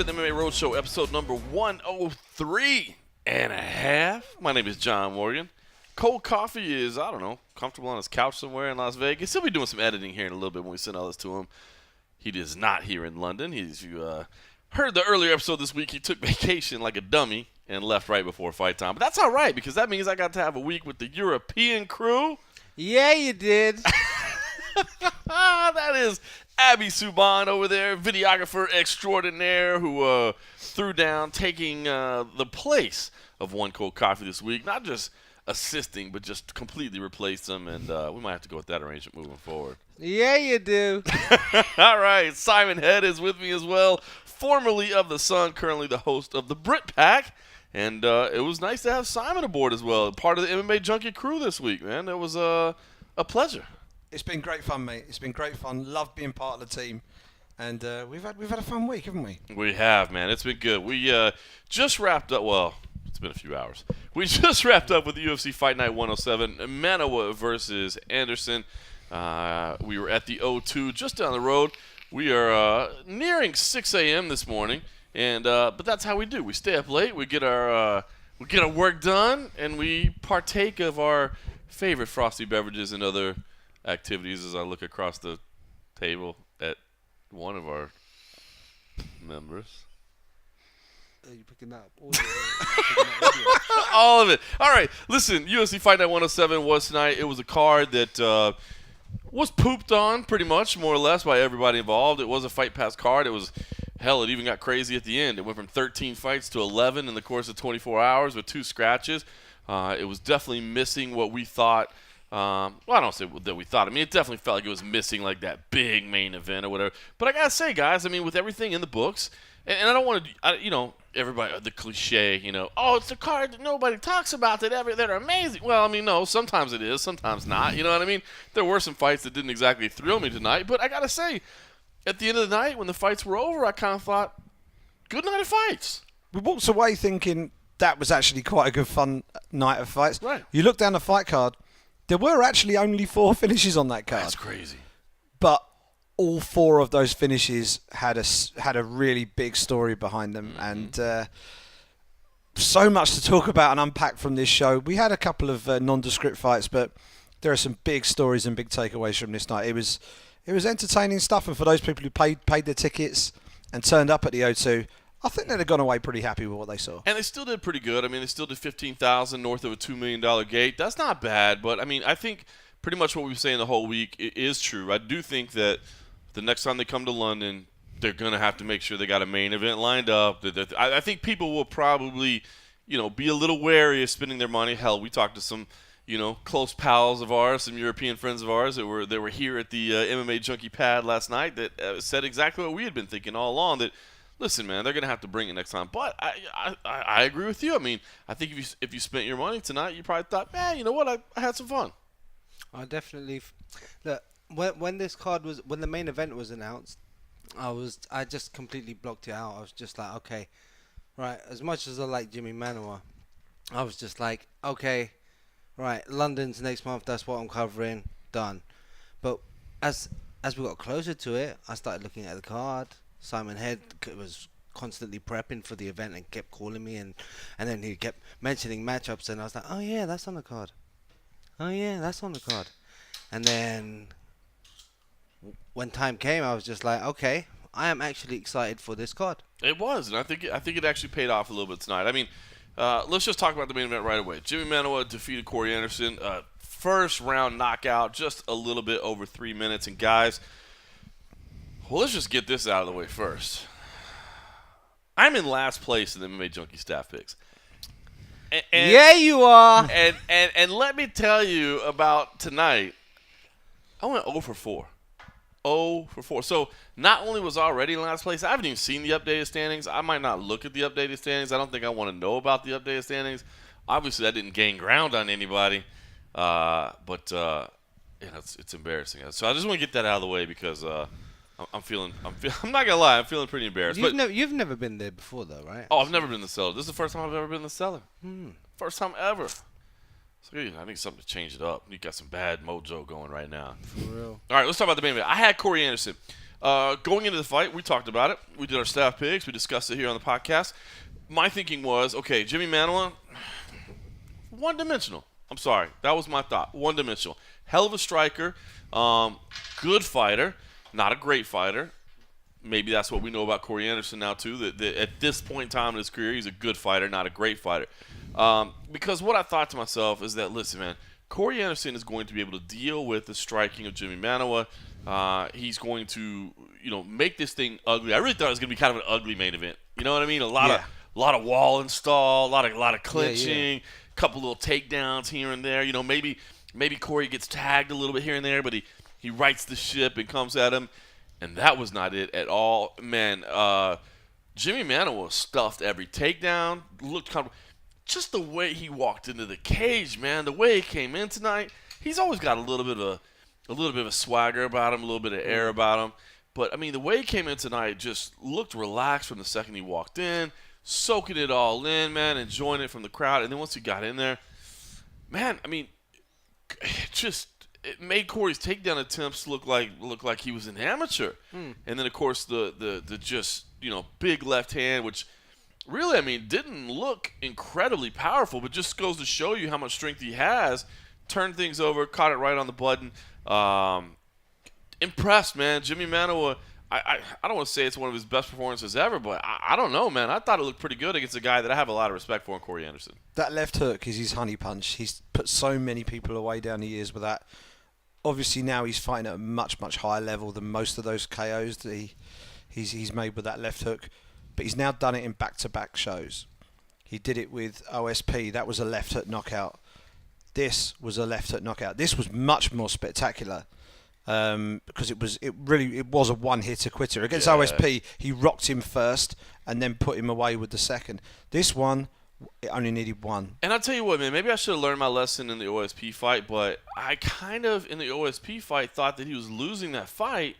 to the MMA Roadshow, episode number 103 and a half. My name is John Morgan. Cold Coffee is, I don't know, comfortable on his couch somewhere in Las Vegas. He'll be doing some editing here in a little bit when we send all this to him. He is not here in London. If you heard the earlier episode this week, he took vacation like a dummy and left right before fight time. But that's all right, because that means I got to have a week with the European crew. Yeah, you did. That is Abbey Subhan over there, videographer extraordinaire who threw down, taking the place of One Cold Coffee this week. Not just assisting, but just completely replaced him, and we might have to go with that arrangement moving forward. Yeah, you do. All right, Simon Head is with me as well, formerly of The Sun, currently the host of the Brit Pack, and it was nice to have Simon aboard as well, part of the MMA Junkie crew this week, man. It was a pleasure. It's been great fun, mate. It's been great fun. Love being part of the team, and we've had a fun week, haven't we? We have, man. It's been good. We just wrapped up. Well, it's been a few hours. We just wrapped up with the UFC Fight Night 107, Manuwa versus Anderson. We were at the O2 just down the road. We are nearing 6 a.m. this morning, and but that's how we do. We stay up late. We get our work done, and we partake of our favorite frosty beverages and other activities as I look across the table at one of our members. Are you picking that up? All of it. All right. Listen, UFC Fight Night 107 was tonight. It was a card that was pooped on pretty much, more or less, by everybody involved. It was a Fight Pass card. It was, hell, it even got crazy at the end. It went from 13 fights to 11 in the course of 24 hours with 2 scratches. It was definitely missing what we thought. Well, I don't say that we thought. I mean, it definitely felt like it was missing like that big main event or whatever. But I gotta say, guys, I mean, with everything in the books, and I don't want to, everybody, the cliche, oh, it's a card that nobody talks about that are amazing. Well, I mean, no, sometimes it is, sometimes not. You know what I mean? There were some fights that didn't exactly thrill me tonight, but I gotta say, at the end of the night, when the fights were over, I kind of thought, good night of fights. We walked away thinking that was actually quite a good fun night of fights. Right. You look down the fight card. There were actually only 4 finishes on that card. That's crazy. But all 4 of those finishes had a really big story behind them, and so much to talk about and unpack from this show. We had a couple of nondescript fights, but there are some big stories and big takeaways from this night. It was entertaining stuff, and for those people who paid their tickets and turned up at the O2, I think they'd have gone away pretty happy with what they saw. And they still did pretty good. I mean, they still did $15,000 north of a $2 million gate. That's not bad, but I mean, I think pretty much what we've been saying the whole week is true. I do think that the next time they come to London, they're going to have to make sure they got a main event lined up. I think people will probably, be a little wary of spending their money. Hell, we talked to some, close pals of ours, some European friends of ours that were here at the MMA Junkie Pad last night that said exactly what we had been thinking all along, that listen, man, they're going to have to bring it next time. But I agree with you. I mean, I think if you spent your money tonight, you probably thought, man, you know what? I had some fun. I definitely look when the main event was announced, I just completely blocked it out. I was just like, okay, right. As much as I like Jimi Manuwa, I was just like, okay, right. London's next month. That's what I'm covering. Done. But as we got closer to it, I started looking at the card. Simon Head was constantly prepping for the event and kept calling me, and then he kept mentioning matchups, and I was like, oh yeah, that's on the card. Oh yeah, that's on the card. And then when time came, I was just like, okay, I am actually excited for this card. It was, and I think it actually paid off a little bit tonight. I mean, let's just talk about the main event right away. Jimi Manuwa defeated Corey Anderson. First round knockout, just a little bit over 3 minutes. And guys, well, let's just get this out of the way first. I'm in last place in the MMA Junkie staff picks. And yeah, you are. And let me tell you about tonight. I went 0 for 4. 0 for 4. So not only was I already in last place, I haven't even seen the updated standings. I might not look at the updated standings. I don't think I want to know about the updated standings. Obviously, I didn't gain ground on anybody. But it's embarrassing. So I just want to get that out of the way because I'm not gonna lie, I'm feeling pretty embarrassed. You've never been there before, though, right? Oh, I've never been in the cellar. This is the first time I've ever been in the cellar. First time ever. So I need something to change it up. You got some bad mojo going right now. For real. All right, let's talk about the main event. I had Corey Anderson. Going into the fight, we talked about it. We did our staff picks. We discussed it here on the podcast. My thinking was, okay, Jimi Manuwa, one-dimensional. I'm sorry. That was my thought. One-dimensional. Hell of a striker. Good fighter. Not a great fighter. Maybe that's what we know about Corey Anderson now, too, that at this point in time in his career, he's a good fighter, not a great fighter. Because what I thought to myself is that, listen, man, Corey Anderson is going to be able to deal with the striking of Jimi Manuwa. He's going to, make this thing ugly. I really thought it was going to be kind of an ugly main event. You know what I mean? A lot of wall install, a lot of clinching, a couple little takedowns here and there. Maybe Corey gets tagged a little bit here and there, but he rights the ship and comes at him. And that was not it at all. Man, Jimi Manuwa stuffed every takedown, looked comfortable. Just the way he walked into the cage, man, the way he came in tonight, he's always got a little bit of a swagger about him, a little bit of air about him. But, I mean, the way he came in tonight just looked relaxed from the second he walked in, soaking it all in, man, enjoying it from the crowd. And then once he got in there, man, I mean, it made Corey's takedown attempts look like he was an amateur. And then, of course, the just, big left hand, which really, I mean, didn't look incredibly powerful, but just goes to show you how much strength he has. Turned things over, caught it right on the button. Impressed, man. Jimi Manuwa, I don't want to say it's one of his best performances ever, but I don't know, man. I thought it looked pretty good against a guy that I have a lot of respect for in Corey Anderson. That left hook is his honey punch. He's put so many people away down the years with that. Obviously now he's fighting at a much, much higher level than most of those KOs that he's made with that left hook. But he's now done it in back-to-back shows. He did it with OSP. That was a left hook knockout. This was a left hook knockout. This was much more spectacular because it was a one-hitter quitter. Against OSP, he rocked him first and then put him away with the second. This one, it only needed one. And I'll tell you what, man, maybe I should have learned my lesson in the OSP fight, but I kind of, in the OSP fight, thought that he was losing that fight,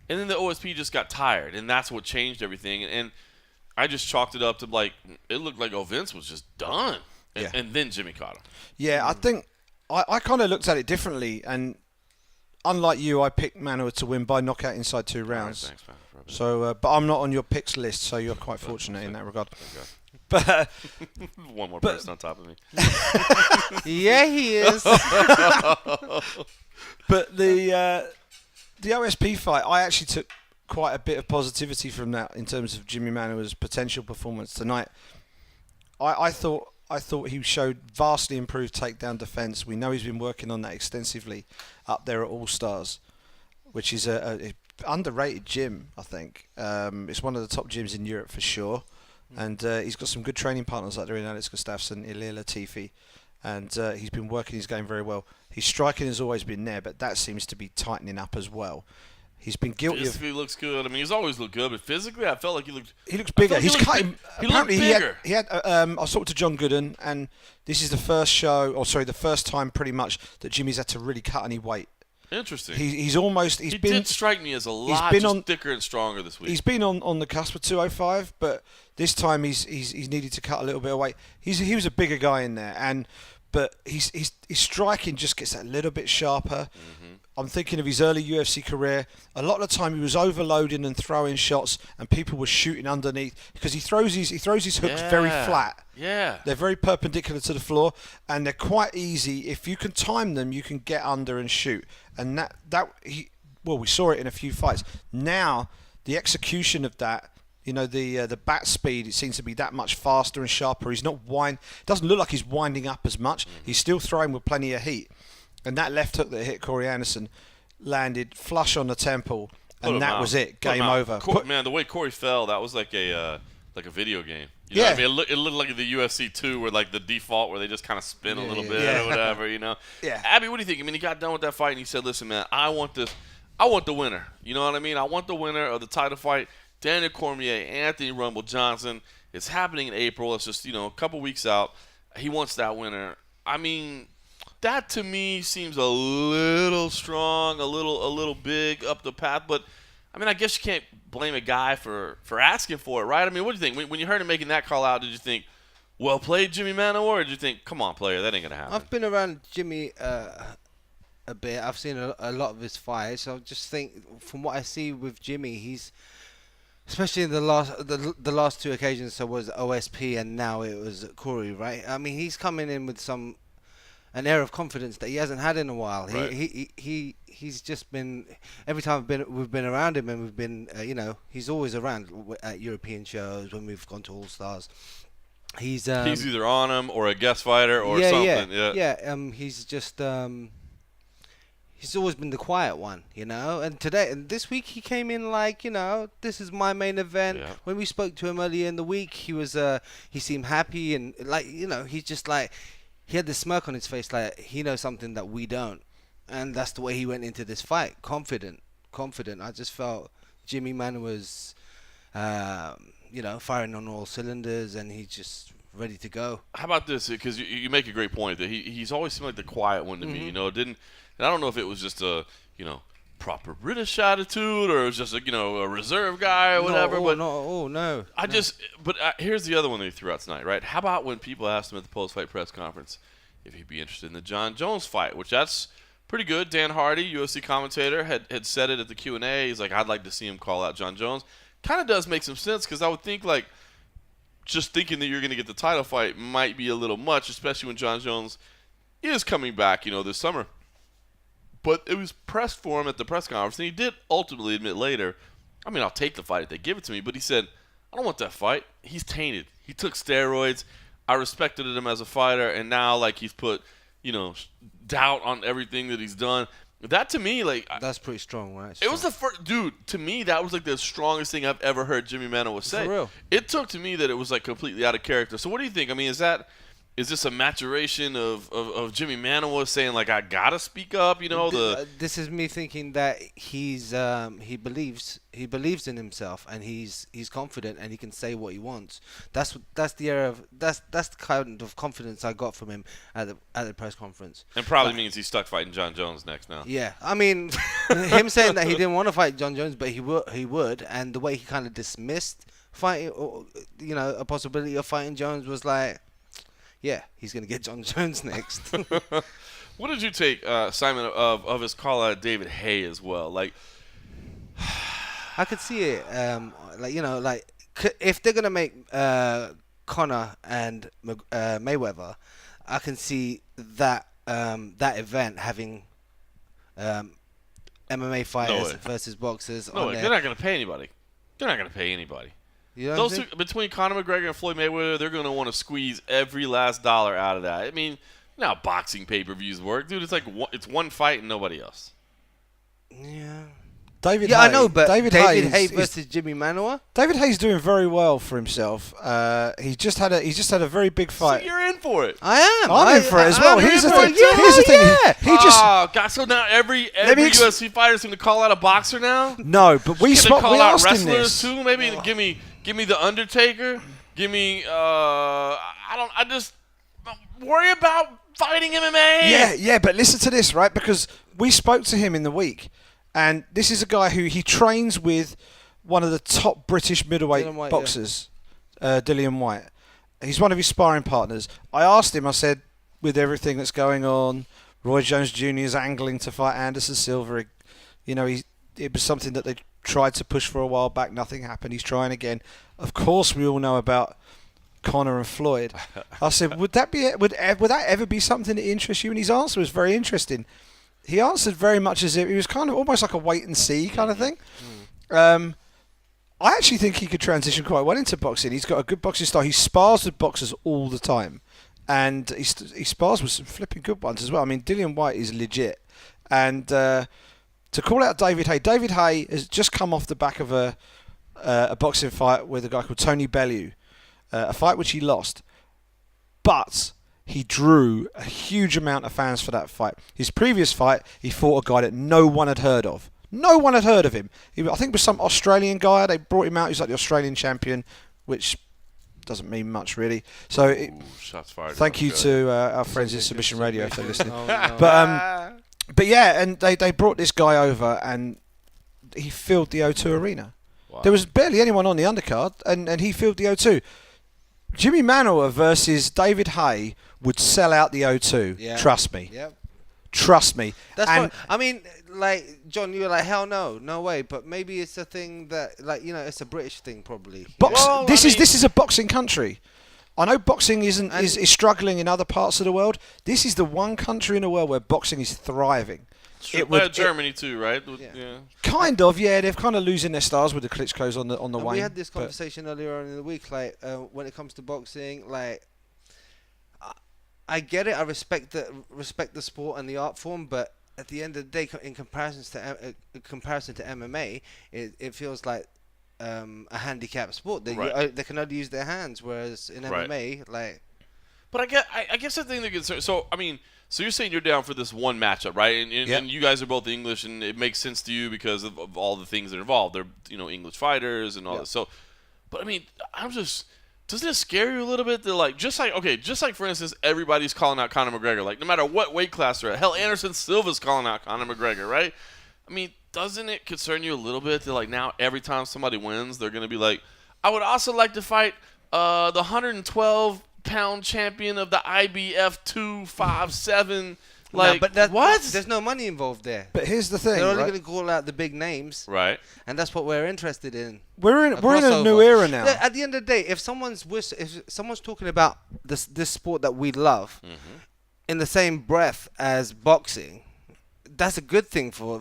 and then the OSP just got tired, and that's what changed everything. And I just chalked it up to, it looked like Vince was just done. And then Jimmy caught him. Yeah, I think I kind of looked at it differently, and unlike you, I picked Manuwa to win by knockout inside 2 rounds. Right, thanks, man. So, but I'm not on your picks list, so you're quite fortunate in that regard. Okay. But one more person on top of me. Yeah, he is. But the OSP fight, I actually took quite a bit of positivity from that in terms of Jimi Manuwa's potential performance tonight. I thought he showed vastly improved takedown defense. We know he's been working on that extensively up there at All Stars, which is a underrated gym, I think. It's one of the top gyms in Europe for sure. And he's got some good training partners like there in Alex Gustafsson, Ilir Latifi, and he's been working his game very well. His striking has always been there, but that seems to be tightening up as well. He's been guilty physically looks good. I mean, he's always looked good, but physically, I felt like he looks bigger. He's cutting. He looked bigger. He had. I talked to John Gooden, and this is the first first time pretty much that Jimmy's had to really cut any weight. Interesting. He did strike me as a lot thicker and stronger this week. He's been on the cusp of 205, but this time he's needed to cut a little bit of weight. He was a bigger guy in there, but his striking just gets that little bit sharper. Mm-hmm. I'm thinking of his early UFC career. A lot of the time he was overloading and throwing shots, and people were shooting underneath because he throws his hooks very flat. Yeah, they're very perpendicular to the floor, and they're quite easy. If you can time them, you can get under and shoot. And we saw it in a few fights. Now the execution of that, the bat speed, it seems to be that much faster and sharper. He's not it doesn't look like he's winding up as much. Mm-hmm. He's still throwing with plenty of heat. And that left hook that hit Corey Anderson landed flush on the temple, and that was it. Game over. Man, the way Corey fell, that was like a video game. You know what I mean? It looked like the UFC 2, where like the default, where they just kind of spin a little bit or whatever. Yeah. Abbey, what do you think? I mean, he got done with that fight, and he said, "Listen, man, I want the winner. You know what I mean? I want the winner of the title fight. Daniel Cormier, Anthony Rumble Johnson. It's happening in April. It's just a couple weeks out. He wants that winner. I mean." That to me seems a little strong, a little big up the path. But I mean, I guess you can't blame a guy for asking for it, right? I mean, what do you think when you heard him making that call out? Did you think, well played, Jimi Manuwa, or did you think, come on, player, that ain't gonna happen? I've been around Jimmy a bit. I've seen a lot of his fights. I just think, from what I see with Jimmy, he's, especially in the last two occasions, so was OSP and now it was Corey, right? I mean, he's coming in with an air of confidence that he hasn't had in a while. Right. He's just been, every time we've been around him, and we've been he's always around at European shows when we've gone to All Stars. He's either on him or a guest fighter or something. He's just he's always been the quiet one, And this week he came in like, this is my main event. Yeah. When we spoke to him earlier in the week, he seemed happy and he's just like, he had this smirk on his face, like he knows something that we don't, and that's the way he went into this fight, confident. I just felt Jimi Manuwa's, firing on all cylinders, and he's just ready to go. How about this? Because you make a great point that he's always seemed like the quiet one to me. And I don't know if it was just a proper British attitude or it was just a reserve guy or whatever. No. Here's the other one they threw out tonight, right? How about when people asked him at the post-fight press conference if he'd be interested in the John Jones fight, which that's pretty good. Dan Hardy, UFC commentator, had said it at the Q&A. He's like, I'd like to see him call out John Jones. Kind of does make some sense because I would think like just thinking that you're going to get the title fight might be a little much, especially when John Jones is coming back, this summer. But it was pressed for him at the press conference, and he did ultimately admit later, I mean, I'll take the fight if they give it to me. But he said, I don't want that fight. He's tainted. He took steroids. I respected him as a fighter, and now, like, he's put, doubt on everything that he's done. That, to me, like... That's pretty strong, right? It was the first... Dude, to me, that was, like, the strongest thing I've ever heard Jimi Manuwa say. For real. It took to me that it was, like, completely out of character. So what do you think? I mean, is this a maturation of Jimi Manuwa saying, like, I gotta speak up, This is me thinking that he believes in himself, and he's confident, and he can say what he wants. That's the kind of confidence I got from him at the press conference. And probably means he's stuck fighting John Jones next now. Yeah, I mean, him saying that he didn't want to fight John Jones, but he would, and the way he kind of dismissed fighting, or, a possibility of fighting Jones was like, yeah, he's going to get John Jones next. What did you take, Simon, of his call out David Haye as well? Like, I could see it. If they're going to make Conor and Mayweather, I can see that event having MMA fighters versus boxers. No way. They're not going to pay anybody. You know Those two, between Conor McGregor and Floyd Mayweather, they're going to want to squeeze every last dollar out of that. I mean, you know how boxing pay-per-views work. Dude, it's like it's one fight and nobody else. Yeah. David Haye, I know, but David Haye versus Jimi Manuwa? David Haye's doing very well for himself. He's just had a very big fight. So you're in for it. I am. I'm in for it as well. Here's the thing. Oh, God, so now every UFC fighter's going to call out a boxer now? No, but we asked him this. Too? Maybe give me the Undertaker. Give me I just worry about fighting MMA. Yeah, but listen to this, right? Because we spoke to him in the week. And this is a guy who he trains with one of the top British middleweight boxers, Dillian White. He's one of his sparring partners. I asked him, I said, with everything that's going on, Roy Jones Jr. is angling to fight Anderson Silva. It was something that they tried to push for a while back. Nothing happened. He's trying again. Of course, we all know about Conor and Floyd. I said, would that ever be something that interests you? And his answer was very interesting. He answered very much as if it was kind of almost like a wait and see kind of thing. I actually think he could transition quite well into boxing. He's got a good boxing style. He spars with boxers all the time, and he spars with some flipping good ones as well. I mean, Dillian White is legit. And to call out David Haye has just come off the back of a boxing fight with a guy called Tony Bellew, a fight which he lost, but he drew a huge amount of fans for that fight. His previous fight, he fought a guy that no one had heard of. No one had heard of him. I think it was some Australian guy. They brought him out. He's like the Australian champion, which doesn't mean much, really. So, shots fired. Thank you to our friends in Submission Radio if they're listening. Oh, no. But yeah, and they brought this guy over, and he filled the O2 arena. Wow. There was barely anyone on the undercard, and he filled the O2. Jimi Manuwa versus David Haye would sell out the O2. Yeah. Trust me. Yep. Trust me. That's And what I mean. Like John, you were like, hell no, no way. But maybe it's a thing that, like, it's a British thing probably. Well, this is a boxing country. I know boxing is struggling in other parts of the world. This is the one country in the world where boxing is thriving. Germany too, right? Yeah. Kind of, yeah. They're kind of losing their stars with the Klitschko's on the wane. We had this conversation earlier on in the week. Like, when it comes to boxing, like, I get it. I respect the sport and the art form, but at the end of the day, in comparison to MMA, it feels like a handicapped sport. They can only use their hands, whereas in MMA, like. But I guess the thing that concerns. So I mean, so you're saying you're down for this one matchup, right? And you guys are both English, and it makes sense to you because of all the things that are involved. They're English fighters and all this. So, but I mean, doesn't it scare you a little bit? That like just like for instance, everybody's calling out Conor McGregor. Like no matter what weight class they're at, hell, Anderson Silva's calling out Conor McGregor, right? I mean, doesn't it concern you a little bit that like now every time somebody wins, they're gonna be like, I would also like to fight the 112-pound champion of the IBF 257. Like, but what? There's no money involved there. But here's the thing, They're only right? going to call out the big names, Right. and that's what we're interested in. We're in a new era now. At the end of the day, if someone's talking about this sport that we love in the same breath as boxing, that's a good thing for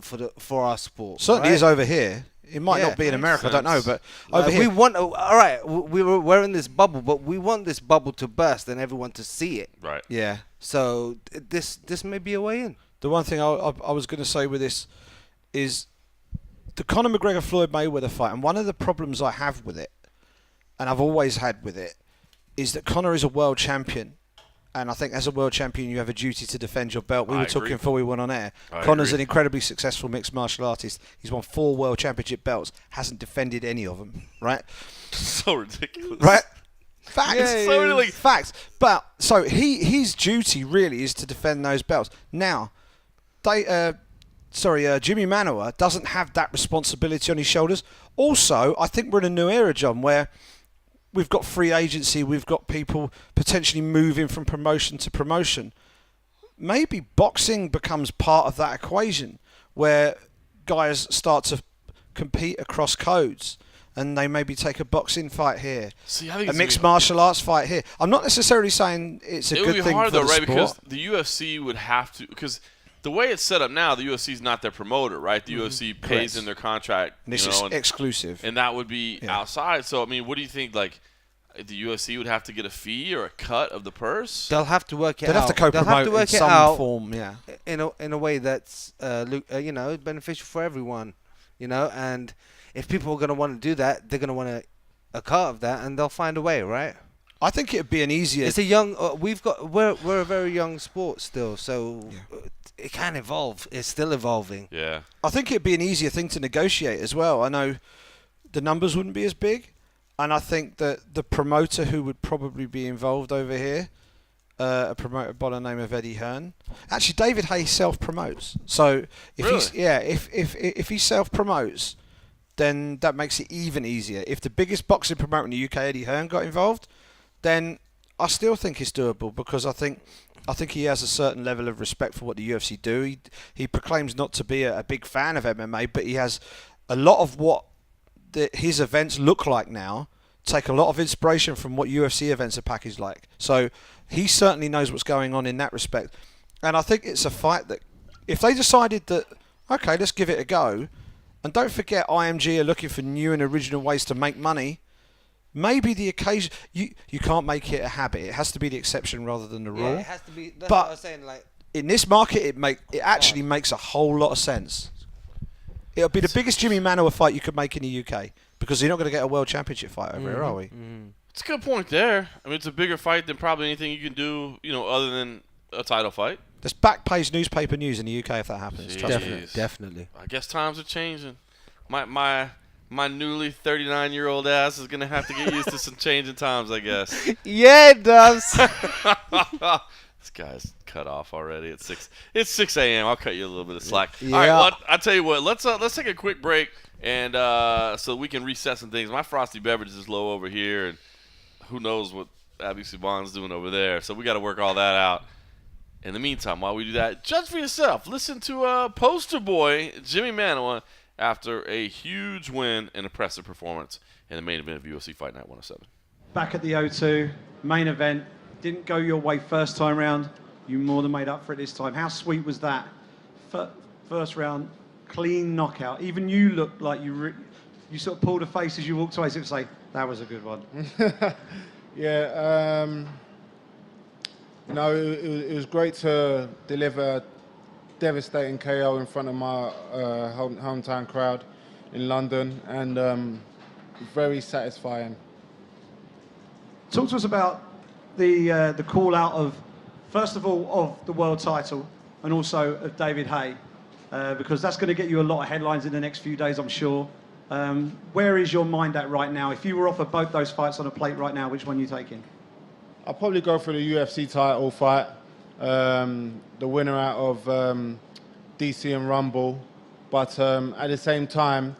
our sport. Certainly right? is over here. It might not be in America, I don't know, but over here. We want, all right, we're in this bubble, but we want this bubble to burst and everyone to see it. Right. Yeah. So this may be a way in. The one thing I was going to say with this is the Conor McGregor-Floyd Mayweather fight, and one of the problems I have with it, and I've always had with it, is that Conor is a world champion. And I think as a world champion, you have a duty to defend your belt. We were talking before we went on air. Conor's an incredibly successful mixed martial artist. He's won 4 world championship belts, hasn't defended any of them, right? So ridiculous. Right? Facts. Yeah, so ridiculous. Facts. But, so his duty really is to defend those belts. Now, Jimi Manuwa doesn't have that responsibility on his shoulders. Also, I think we're in a new era, John, where we've got free agency, we've got people potentially moving from promotion to promotion. Maybe boxing becomes part of that equation where guys start to compete across codes and they maybe take a boxing fight here, a mixed martial arts fight here. I'm not necessarily saying it's a good thing for the sport. It would be hard though, right? Because the UFC would have to, because the way it's set up now, the UFC is not their promoter, right? The UFC pays in their contract. And it's exclusive. And that would be outside. So, I mean, what do you think, like, the UFC would have to get a fee or a cut of the purse? They'll have to work it out. They'll have to co-promote in some form, yeah. In a way that's, beneficial for everyone, and if people are going to want to do that, they're going to want a cut of that, and they'll find a way, right? I think it'd be an easier... It's a young... we're a very young sport still, so... It can evolve. It's still evolving. Yeah. I think it'd be an easier thing to negotiate as well. I know the numbers wouldn't be as big, and I think that the promoter who would probably be involved over here, a promoter by the name of Eddie Hearn. Actually, David Hayes self-promotes. So if he self-promotes, then that makes it even easier. If the biggest boxing promoter in the UK, Eddie Hearn, got involved, then I still think it's doable because I think he has a certain level of respect for what the UFC do. He proclaims not to be a big fan of MMA, but he has a lot of what his events look like now. Take a lot of inspiration from what UFC events are packaged like. So he certainly knows what's going on in that respect. And I think it's a fight that if they decided that, okay, let's give it a go, and don't forget IMG are looking for new and original ways to make money. Maybe the occasion you can't make it a habit. It has to be the exception rather than the rule. It has to be. That's but what I was saying. Like in this market, it actually makes a whole lot of sense. It'll be the biggest Jimi Manuwa fight you could make in the UK because you're not going to get a world championship fight over here, are we? It's a good point there. I mean, it's a bigger fight than probably anything you can do, other than a title fight. There's back page newspaper news in the UK if that happens. Definitely. I guess times are changing. My newly 39-year-old ass is going to have to get used to some changing times, I guess. Yeah, it does. This guy's cut off already at 6. It's 6 a.m. I'll cut you a little bit of slack. Yeah. All right, well, I'll tell you what. Let's take a quick break and so we can reset some things. My frosty beverage is low over here, and who knows what Abbey Subhan's doing over there. So we got to work all that out. In the meantime, while we do that, judge for yourself. Listen to poster boy Jimi Manuwa after a huge win and impressive performance in the main event of UFC Fight Night 107. Back at the O2, main event. Didn't go your way first time round. You more than made up for it this time. How sweet was that? First round, clean knockout. Even you looked like you sort of pulled a face as you walked away. So it was like, that was a good one. Yeah, it was great to deliver a devastating KO in front of my hometown crowd in London, and very satisfying. Talk to us about the call out of, first of all, of the world title and also of David Haye, because that's going to get you a lot of headlines in the next few days, I'm sure. Where is your mind at right now? If you were offered both those fights on a plate right now, which one are you taking? I'll probably go for the UFC title fight, the winner out of DC and Rumble, but at the same time,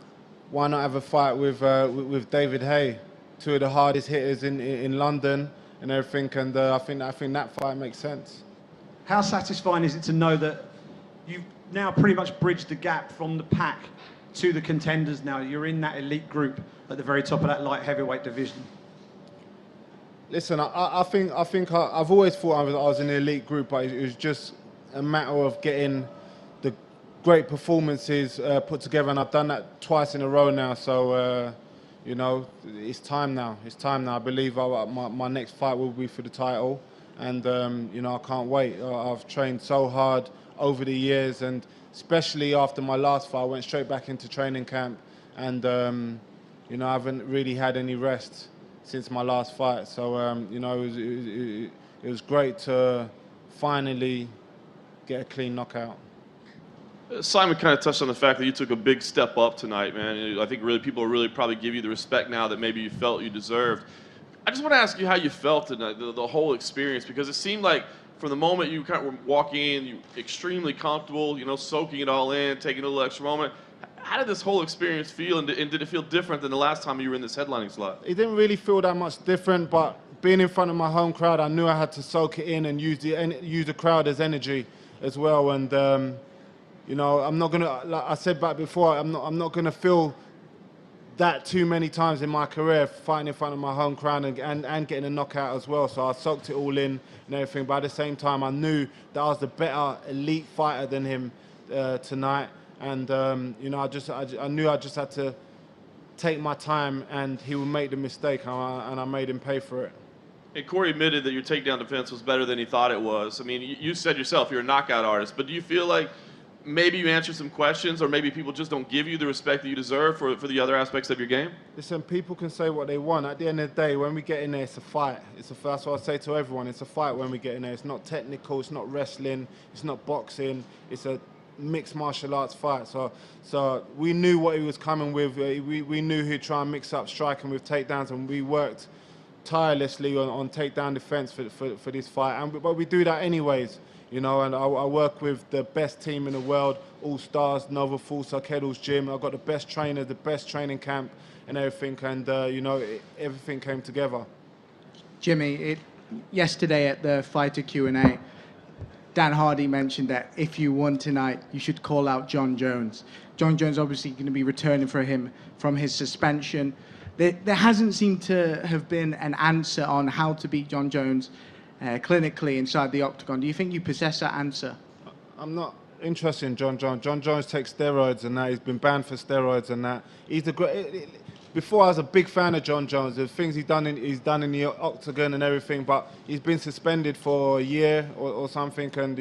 why not have a fight with David Haye, two of the hardest hitters in London and everything, and I think that fight makes sense. How satisfying is it to know that you've now pretty much bridged the gap from the pack to the contenders now? You're in that elite group at the very top of that light heavyweight division. Listen, I think I've always thought I was in the elite group, but it was just a matter of getting the great performances put together, and I've done that twice in a row now. So, it's time now. It's time now. I believe my next fight will be for the title, and I can't wait. I've trained so hard over the years, and especially after my last fight, I went straight back into training camp, and I haven't really had any rest since my last fight. So it was great to finally get a clean knockout. Simon kind of touched on the fact that you took a big step up tonight, man. I think really people really probably give you the respect now that maybe you felt you deserved. I just want to ask you how you felt tonight, the whole experience, because it seemed like from the moment you kind of were walking in, you were extremely comfortable, soaking it all in, taking a little extra moment. How did this whole experience feel, and did it feel different than the last time you were in this headlining slot? It didn't really feel that much different, but being in front of my home crowd, I knew I had to soak it in and use the crowd as energy as well. And I'm not gonna, like I said back before, I'm not gonna feel that too many times in my career, fighting in front of my home crowd and getting a knockout as well. So I soaked it all in and everything. But at the same time, I knew that I was the better elite fighter than him tonight. And I knew I just had to take my time, and he would make the mistake, and I made him pay for it. And Corey admitted that your takedown defense was better than he thought it was. I mean, you said yourself you're a knockout artist, but do you feel like maybe you answered some questions, or maybe people just don't give you the respect that you deserve for the other aspects of your game? Listen, people can say what they want. At the end of the day, when we get in there, it's a fight. That's what I say to everyone. It's a fight when we get in there. It's not technical. It's not wrestling. It's not boxing. It's a mixed martial arts fight. So we knew what he was coming with. We knew he'd try and mix up striking with takedowns, and we worked tirelessly on takedown defense for this fight. But we do that anyways, and I work with the best team in the world, all stars, Nova Fulsa, Kettle's Gym. I've got the best trainer, the best training camp and everything, and everything came together. Jimmy, yesterday at the fighter Q&A, Dan Hardy mentioned that if you won tonight, you should call out John Jones. John Jones obviously going to be returning for him from his suspension. There hasn't seemed to have been an answer on how to beat John Jones clinically inside the octagon. Do you think you possess that answer? I'm not interested in John Jones. John Jones takes steroids and that. He's been banned for steroids and that. He's a great. Before I was a big fan of John Jones. The things he's done in the octagon and everything, but he's been suspended for a year or something, and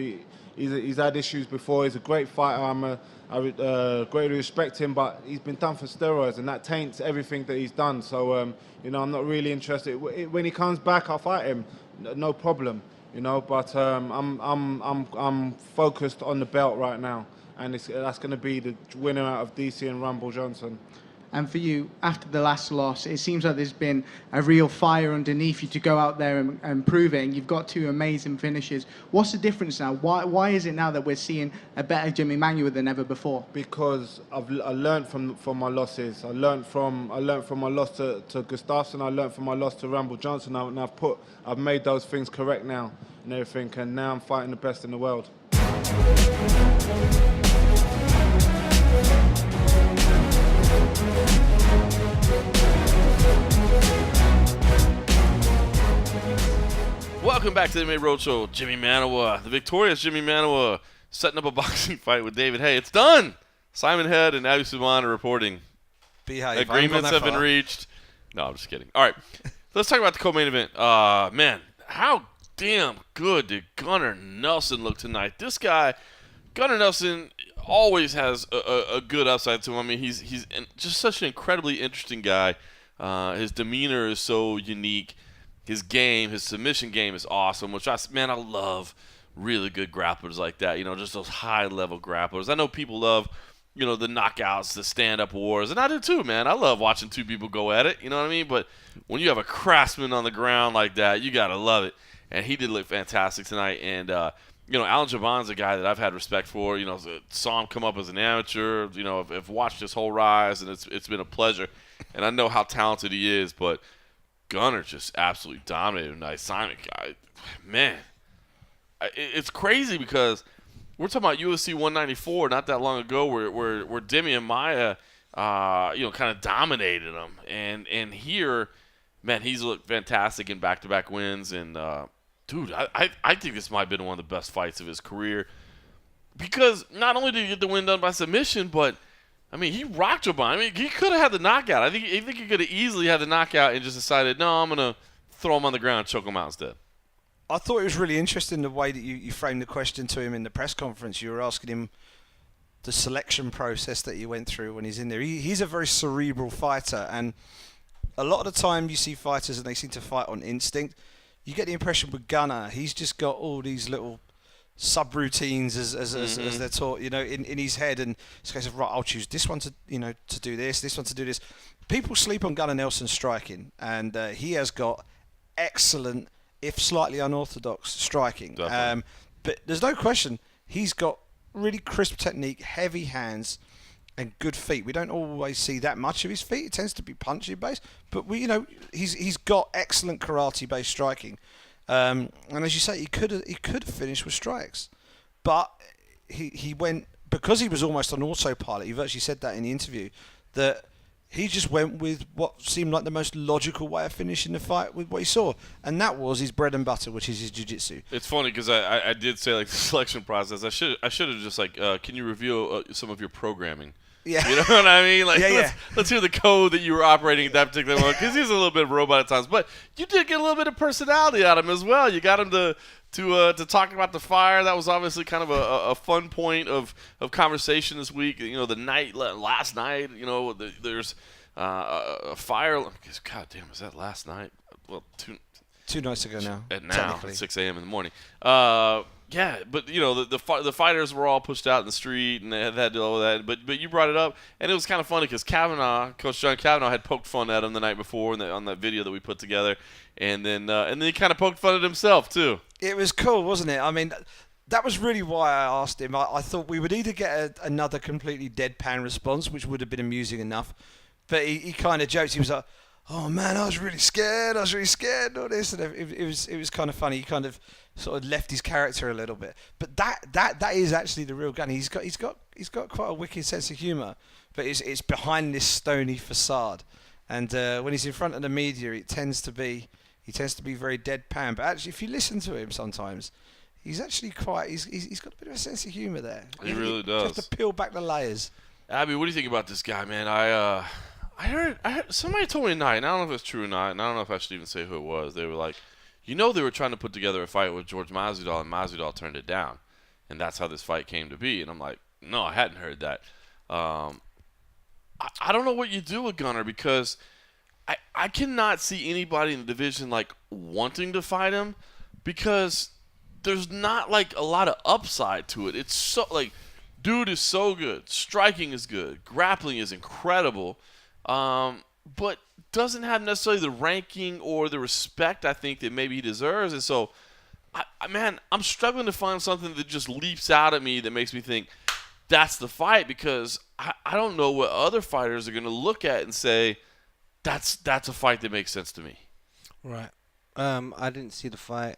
he's had issues before. He's a great fighter. I greatly respect him, but he's been done for steroids, and that taints everything that he's done. So I'm not really interested. When he comes back, I'll fight him, no problem. But I'm focused on the belt right now, and that's going to be the winner out of DC and Rumble Johnson. And for you, after the last loss, it seems like there's been a real fire underneath you to go out there and prove it. And you've got 2 amazing finishes. What's the difference now? Why is it now that we're seeing a better Jimi Manuwa than ever before? Because I learned from my losses. I learned from my loss to Gustafsson. I learned from my loss to Rumble Johnson. And I've made those things correct now and everything. And now I'm fighting the best in the world. Welcome back to the MMA Roadshow. Jimi Manuwa, the victorious Jimi Manuwa, setting up a boxing fight with David Haye. It's done. Simon Head and Abbey Subhan are reporting. Behave. Agreements have been reached. No, I'm just kidding. All right, let's talk about the co-main event. Man, how damn good did Gunnar Nelson look tonight? This guy, Gunnar Nelson, always has a good upside to him. I mean, he's just such an incredibly interesting guy. His demeanor is so unique. His game, his submission game is awesome, which I love really good grapplers like that. You know, just those high-level grapplers. I know people love, you know, the knockouts, the stand-up wars, and I do too, man. I love watching 2 people go at it, you know what I mean? But when you have a craftsman on the ground like that, you got to love it. And he did look fantastic tonight. And, you know, Alan Jaban's a guy that I've had respect for. You know, saw him come up as an amateur. You know, I've watched his whole rise, and it's been a pleasure. And I know how talented he is, but Gunnar just absolutely dominated tonight. Simon, man, it's crazy because we're talking about UFC 194 not that long ago, where Jimi and Maya, you know, kind of dominated him, and here, man, he's looked fantastic in back-to-back wins, and dude, I think this might have been one of the best fights of his career because not only did he get the win done by submission, but I mean, he rocked Subhan. I mean, he could have had the knockout. I think he could have easily had the knockout and just decided, no, I'm going to throw him on the ground and choke him out instead. I thought it was really interesting the way that you framed the question to him in the press conference. You were asking him the selection process that he went through when he's in there. He's a very cerebral fighter, and a lot of the time you see fighters and they seem to fight on instinct. You get the impression with Gunnar, he's just got all these little subroutines as they're taught, you know, in his head, and it's a case of, right, I'll choose this one to, you know, to do this one to do this. People sleep on Gunnar Nelson's striking, and he has got excellent, if slightly unorthodox, striking. But there's no question he's got really crisp technique, heavy hands, and good feet. We don't always see that much of his feet. It tends to be punchy based, but you know, he's got excellent karate based striking. And as you say, he could have finished with strikes, but he went, because he was almost on autopilot. He virtually said that in the interview, that he just went with what seemed like the most logical way of finishing the fight with what he saw, and that was his bread and butter, which is his jiu-jitsu. It's funny because I did say, like, the selection process. I should have just like, can you reveal some of your programming? Yeah. You know what I mean? Like, yeah, let's hear the code that you were operating at that particular moment, because he's a little bit of a robot at times. But you did get a little bit of personality out of him as well. You got him to talk about the fire. That was obviously kind of a fun point of conversation this week. You know, last night, you know, there's a fire. God damn, was that last night? Well, two nights ago now. At 6 a.m. in the morning. Yeah, but you know the fighters were all pushed out in the street, and they had to do all that. But you brought it up, and it was kind of funny because Coach John Kavanaugh, had poked fun at him the night before on that video that we put together, and then he kind of poked fun at himself too. It was cool, wasn't it? I mean, that was really why I asked him. I thought we would either get another completely deadpan response, which would have been amusing enough, but he kind of joked. He was like, "Oh man, I was really scared. All this," and it was kind of funny. He kind of sort of left his character a little bit, but that is actually the real Gunnar. He's got quite a wicked sense of humour, but it's behind this stony facade, and when he's in front of the media, he tends to be very deadpan. But actually, if you listen to him sometimes, he's actually he's got a bit of a sense of humour there. He really does. You have to peel back the layers. Abbey, what do you think about this guy, man? I heard somebody told me tonight, and I don't know if it's true or not, and I don't know if I should even say who it was. They were like, you know, they were trying to put together a fight with George Masvidal, and Masvidal turned it down, and that's how this fight came to be. And I'm like, no, I hadn't heard that. I don't know what you do with Gunnar, because I cannot see anybody in the division like wanting to fight him, because there's not like a lot of upside to it. It's so like, dude is so good, striking is good, grappling is incredible. but doesn't have necessarily the ranking or the respect I think that maybe he deserves. And so, man, I'm struggling to find something that just leaps out at me that makes me think that's the fight, because I don't know what other fighters are going to look at and say that's a fight that makes sense to me. Right. I didn't see the fight.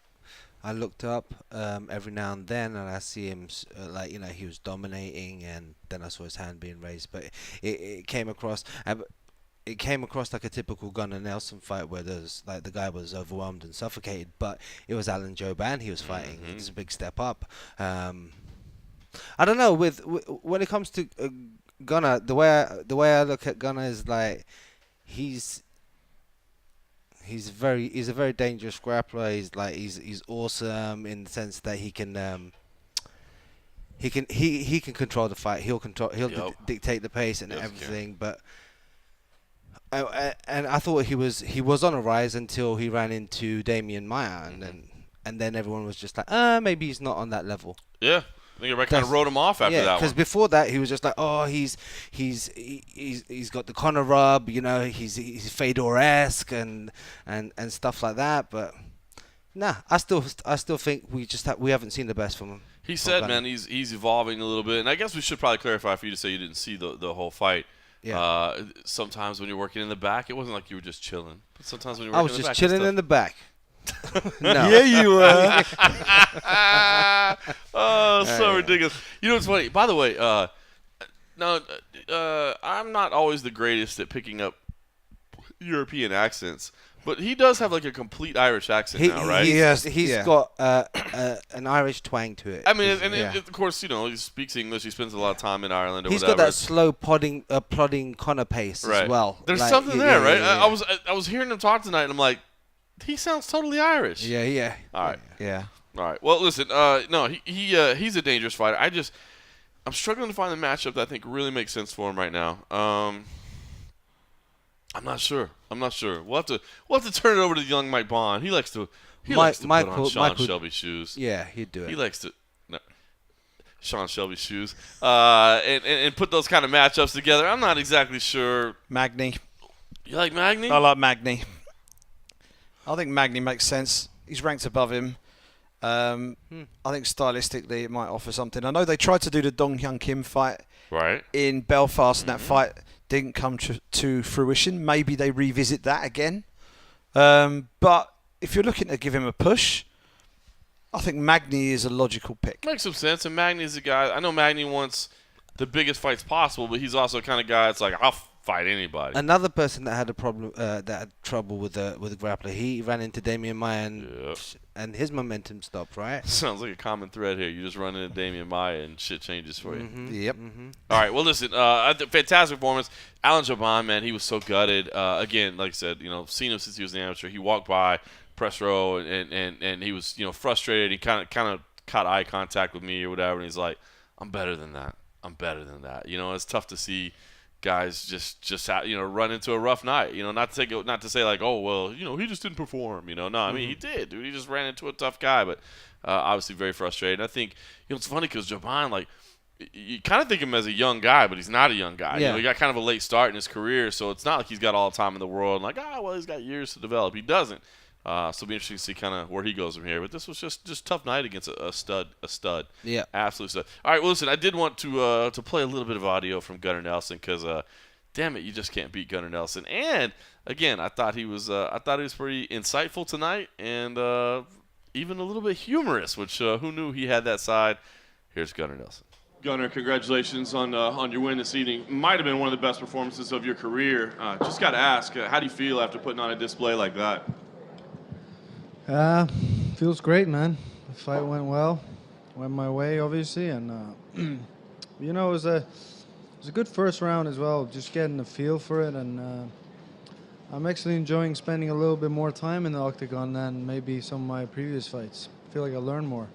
I looked up every now and then, and I see him he was dominating, and then I saw his hand being raised. But it came across. It came across like a typical Gunnar Nelson fight where there's like the guy was overwhelmed and suffocated, but it was Alan Jouban he was fighting. It's a big step up. I don't know when it comes to Gunnar, the way I look at Gunnar is like he's a very dangerous grappler. He's awesome in the sense that he can control the fight. He'll dictate the pace and everything. But and I thought he was on a rise until he ran into Damian Maia, and then everyone was just like, maybe he's not on that level. Yeah. I think everybody kind of wrote him off after that one. Because before that he was just like, he's got the Conor rub, he's Fedor-esque and stuff like that. But nah, I still think we haven't seen the best from him. He said, man, he's evolving a little bit, and I guess we should probably clarify for you to say you didn't see the whole fight. Yeah. Sometimes when you're working in the back, it wasn't like you were just chilling. But sometimes when you're working I was just chilling in the back. No. Yeah, you were. So ridiculous. You know what's funny? By the way, I'm not always the greatest at picking up European accents, but he does have like a complete Irish accent now, right? He's got an Irish twang to it. I mean, of course, he speaks English. He spends a lot of time in Ireland or He's whatever. got that slow plodding Conor pace as well. There's something there, right? Yeah. I was hearing him talk tonight, and I'm like, he sounds totally Irish. Yeah. All right. Yeah. All right. Well, listen. No, he's a dangerous fighter. I'm struggling to find the matchup that I think really makes sense for him right now. I'm not sure. We'll have to turn it over to young Mike Bond. He likes to put on Sean Shelby's shoes. Yeah, he'd do it. He likes to Sean Shelby's shoes and put those kind of matchups together. I'm not exactly sure. Magny. You like Magny? I like Magny. I think Magny makes sense. He's ranked above him. I think stylistically it might offer something. I know they tried to do the Dong Hyun Kim fight in Belfast, and that fight didn't come to fruition. Maybe they revisit that again. But if you're looking to give him a push, I think Magny is a logical pick. Makes some sense. And Magny is a guy. I know Magny wants the biggest fights possible, but he's also the kind of guy that's like, I'll fight anybody. Another person that had a problem, that had trouble with the grappler. He ran into Damian Maia and his momentum stopped. Right? Sounds like a common thread here. You just run into Damian Maia and shit changes for you. Yep. All right. Well, listen. Fantastic performance. Alan Jouban, man, he was so gutted. Again, like I said, seen him since he was an amateur. He walked by press row and he was frustrated. He kind of caught eye contact with me or whatever, and he's like, "I'm better than that. It's tough to see guys just run into a rough night. Not to say like, oh well, he just didn't perform. No, I mean he did, dude. He just ran into a tough guy, but obviously very frustrated. And I think it's funny because Jouban, like, you kind of think of him as a young guy, but he's not a young guy. Yeah. He got kind of a late start in his career, so it's not like he's got all the time in the world. And like, well, he's got years to develop. He doesn't. So it'll be interesting to see kind of where he goes from here. But this was just tough night against a stud. Yeah. Absolute stud. All right, well, listen, I did want to play a little bit of audio from Gunnar Nelson because, damn it, you just can't beat Gunnar Nelson. And, again, I thought he was pretty insightful tonight and even a little bit humorous, which who knew he had that side. Here's Gunnar Nelson. Gunnar, congratulations on your win this evening. Might have been one of the best performances of your career. Just got to ask, how do you feel after putting on a display like that? Feels great, man. The fight went well, went my way, obviously, and it was a good first round as well. Just getting a feel for it, and I'm actually enjoying spending a little bit more time in the octagon than maybe some of my previous fights. I feel like I learned more.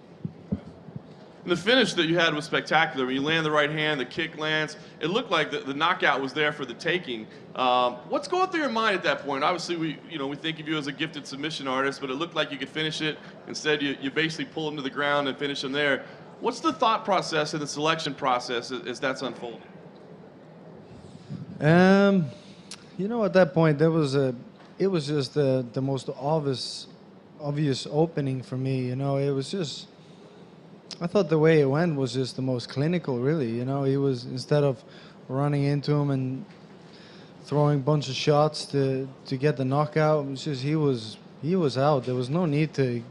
The finish that you had was spectacular. When you land the right hand, the kick lands. It looked like the knockout was there for the taking. What's going through your mind at that point? Obviously, we think of you as a gifted submission artist, but it looked like you could finish it. Instead, you basically pull him to the ground and finish him there. What's the thought process and the selection process as that's unfolding? You know, at that point, it was just the most obvious opening for me. You know, it was just, I thought the way it went was just the most clinical, really. You know, he was, instead of running into him and throwing a bunch of shots to get the knockout, it was just he was out. There was no need to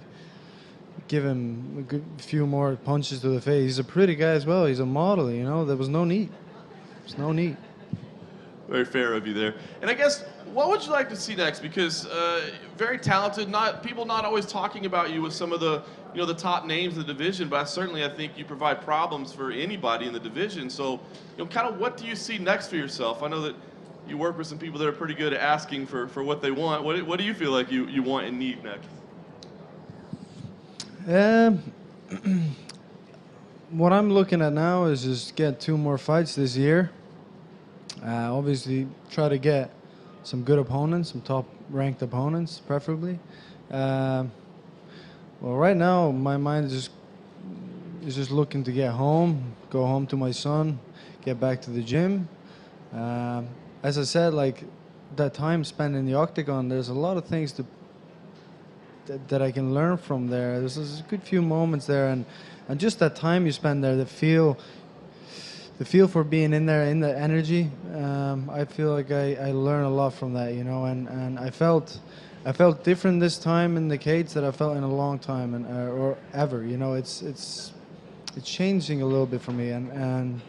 give him a good few more punches to the face. He's a pretty guy as well. He's a model, you know. There was no need. There's no need. Very fair of you there. And I guess, what would you like to see next? Because very talented, people not always talking about you with some of the, the top names in the division, but certainly I think you provide problems for anybody in the division. So, kind of what do you see next for yourself? I know that you work with some people that are pretty good at asking for what they want. What do you feel like you want and need next? What I'm looking at now is just get 2 more fights this year. Obviously, try to get some good opponents, some top-ranked opponents, preferably. Well, right now, my mind is just looking to get home, go home to my son, get back to the gym. As I said, like that time spent in the octagon, there's a lot of things that I can learn from there. There's a good few moments there, and just that time you spend there, the feel for being in there, in the energy. I feel like I learn a lot from that, you know, and I felt different this time in the cage that I felt in a long time or ever. You know, it's changing a little bit for me, and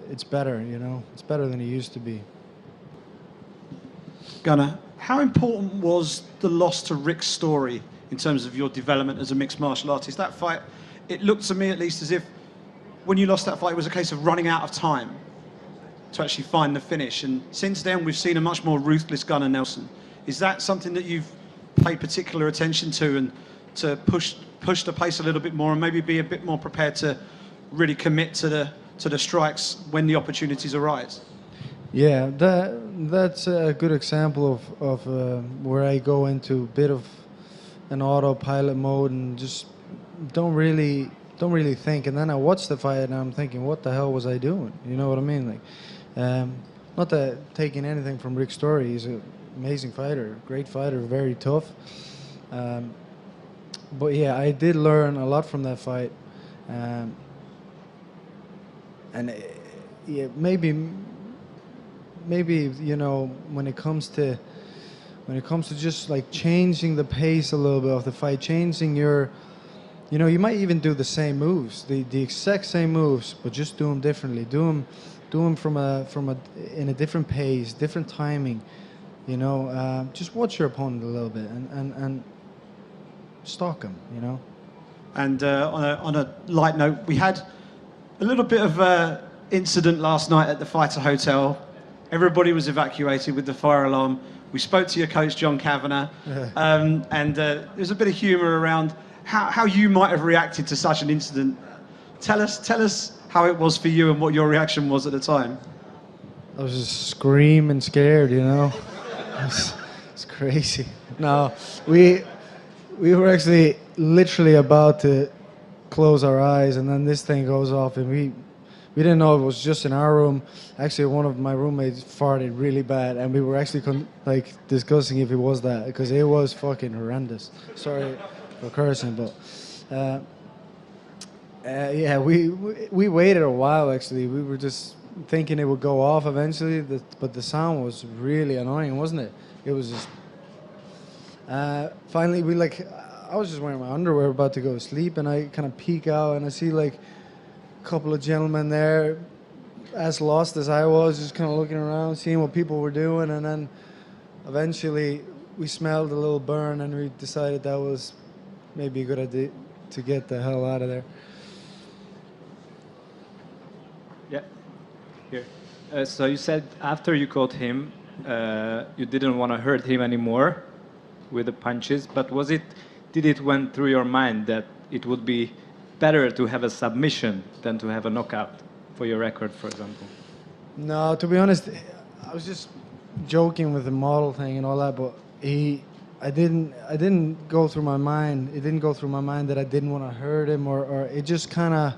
it's better. You know, it's better than it used to be. Gunnar, how important was the loss to Rick's story in terms of your development as a mixed martial artist? That fight, it looked to me at least as if when you lost that fight, it was a case of running out of time to actually find the finish. And since then, we've seen a much more ruthless Gunnar Nelson. Is that something that you've paid particular attention to, and to push the pace a little bit more, and maybe be a bit more prepared to really commit to the strikes when the opportunities arise? Yeah, that's a good example of where I go into a bit of an autopilot mode and just don't really think, and then I watch the fight and I'm thinking, what the hell was I doing? You know what I mean? Like, not that taking anything from Rick's story. He's an amazing fighter, great fighter, very tough. But yeah, I did learn a lot from that fight, and yeah, maybe you know, when it comes to just like changing the pace a little bit of the fight, changing your, you know, you might even do the same moves, the exact same moves, but just do them differently. Do them from in a different pace, different timing. You know, just watch your opponent a little bit and stalk him. You know. And on a light note, we had a little bit of an incident last night at the Fighter Hotel. Everybody was evacuated with the fire alarm. We spoke to your coach, John Kavanagh, and there's a bit of humour around how you might have reacted to such an incident. Tell us how it was for you and what your reaction was at the time. I was just screaming, scared, you know. It's crazy. No, we were actually literally about to close our eyes, and then this thing goes off, and we didn't know it was just in our room. Actually, one of my roommates farted really bad, and we were actually discussing if it was that, because it was fucking horrendous. Sorry for cursing, but yeah, we waited a while. Actually, we were just thinking it would go off eventually, but the sound was really annoying, wasn't it? It was just. Finally, I was just wearing my underwear, about to go to sleep, and I kind of peek out, and I see like a couple of gentlemen there, as lost as I was, just kind of looking around, seeing what people were doing, and then eventually we smelled a little burn, and we decided that was maybe a good idea to get the hell out of there. Yeah, here. So you said after you caught him, you didn't want to hurt him anymore with the punches, but did it went through your mind that it would be better to have a submission than to have a knockout for your record, for example? No, to be honest, I was just joking with the model thing and all that, but I didn't go through my mind. It didn't go through my mind that I didn't want to hurt him, or it just kind of,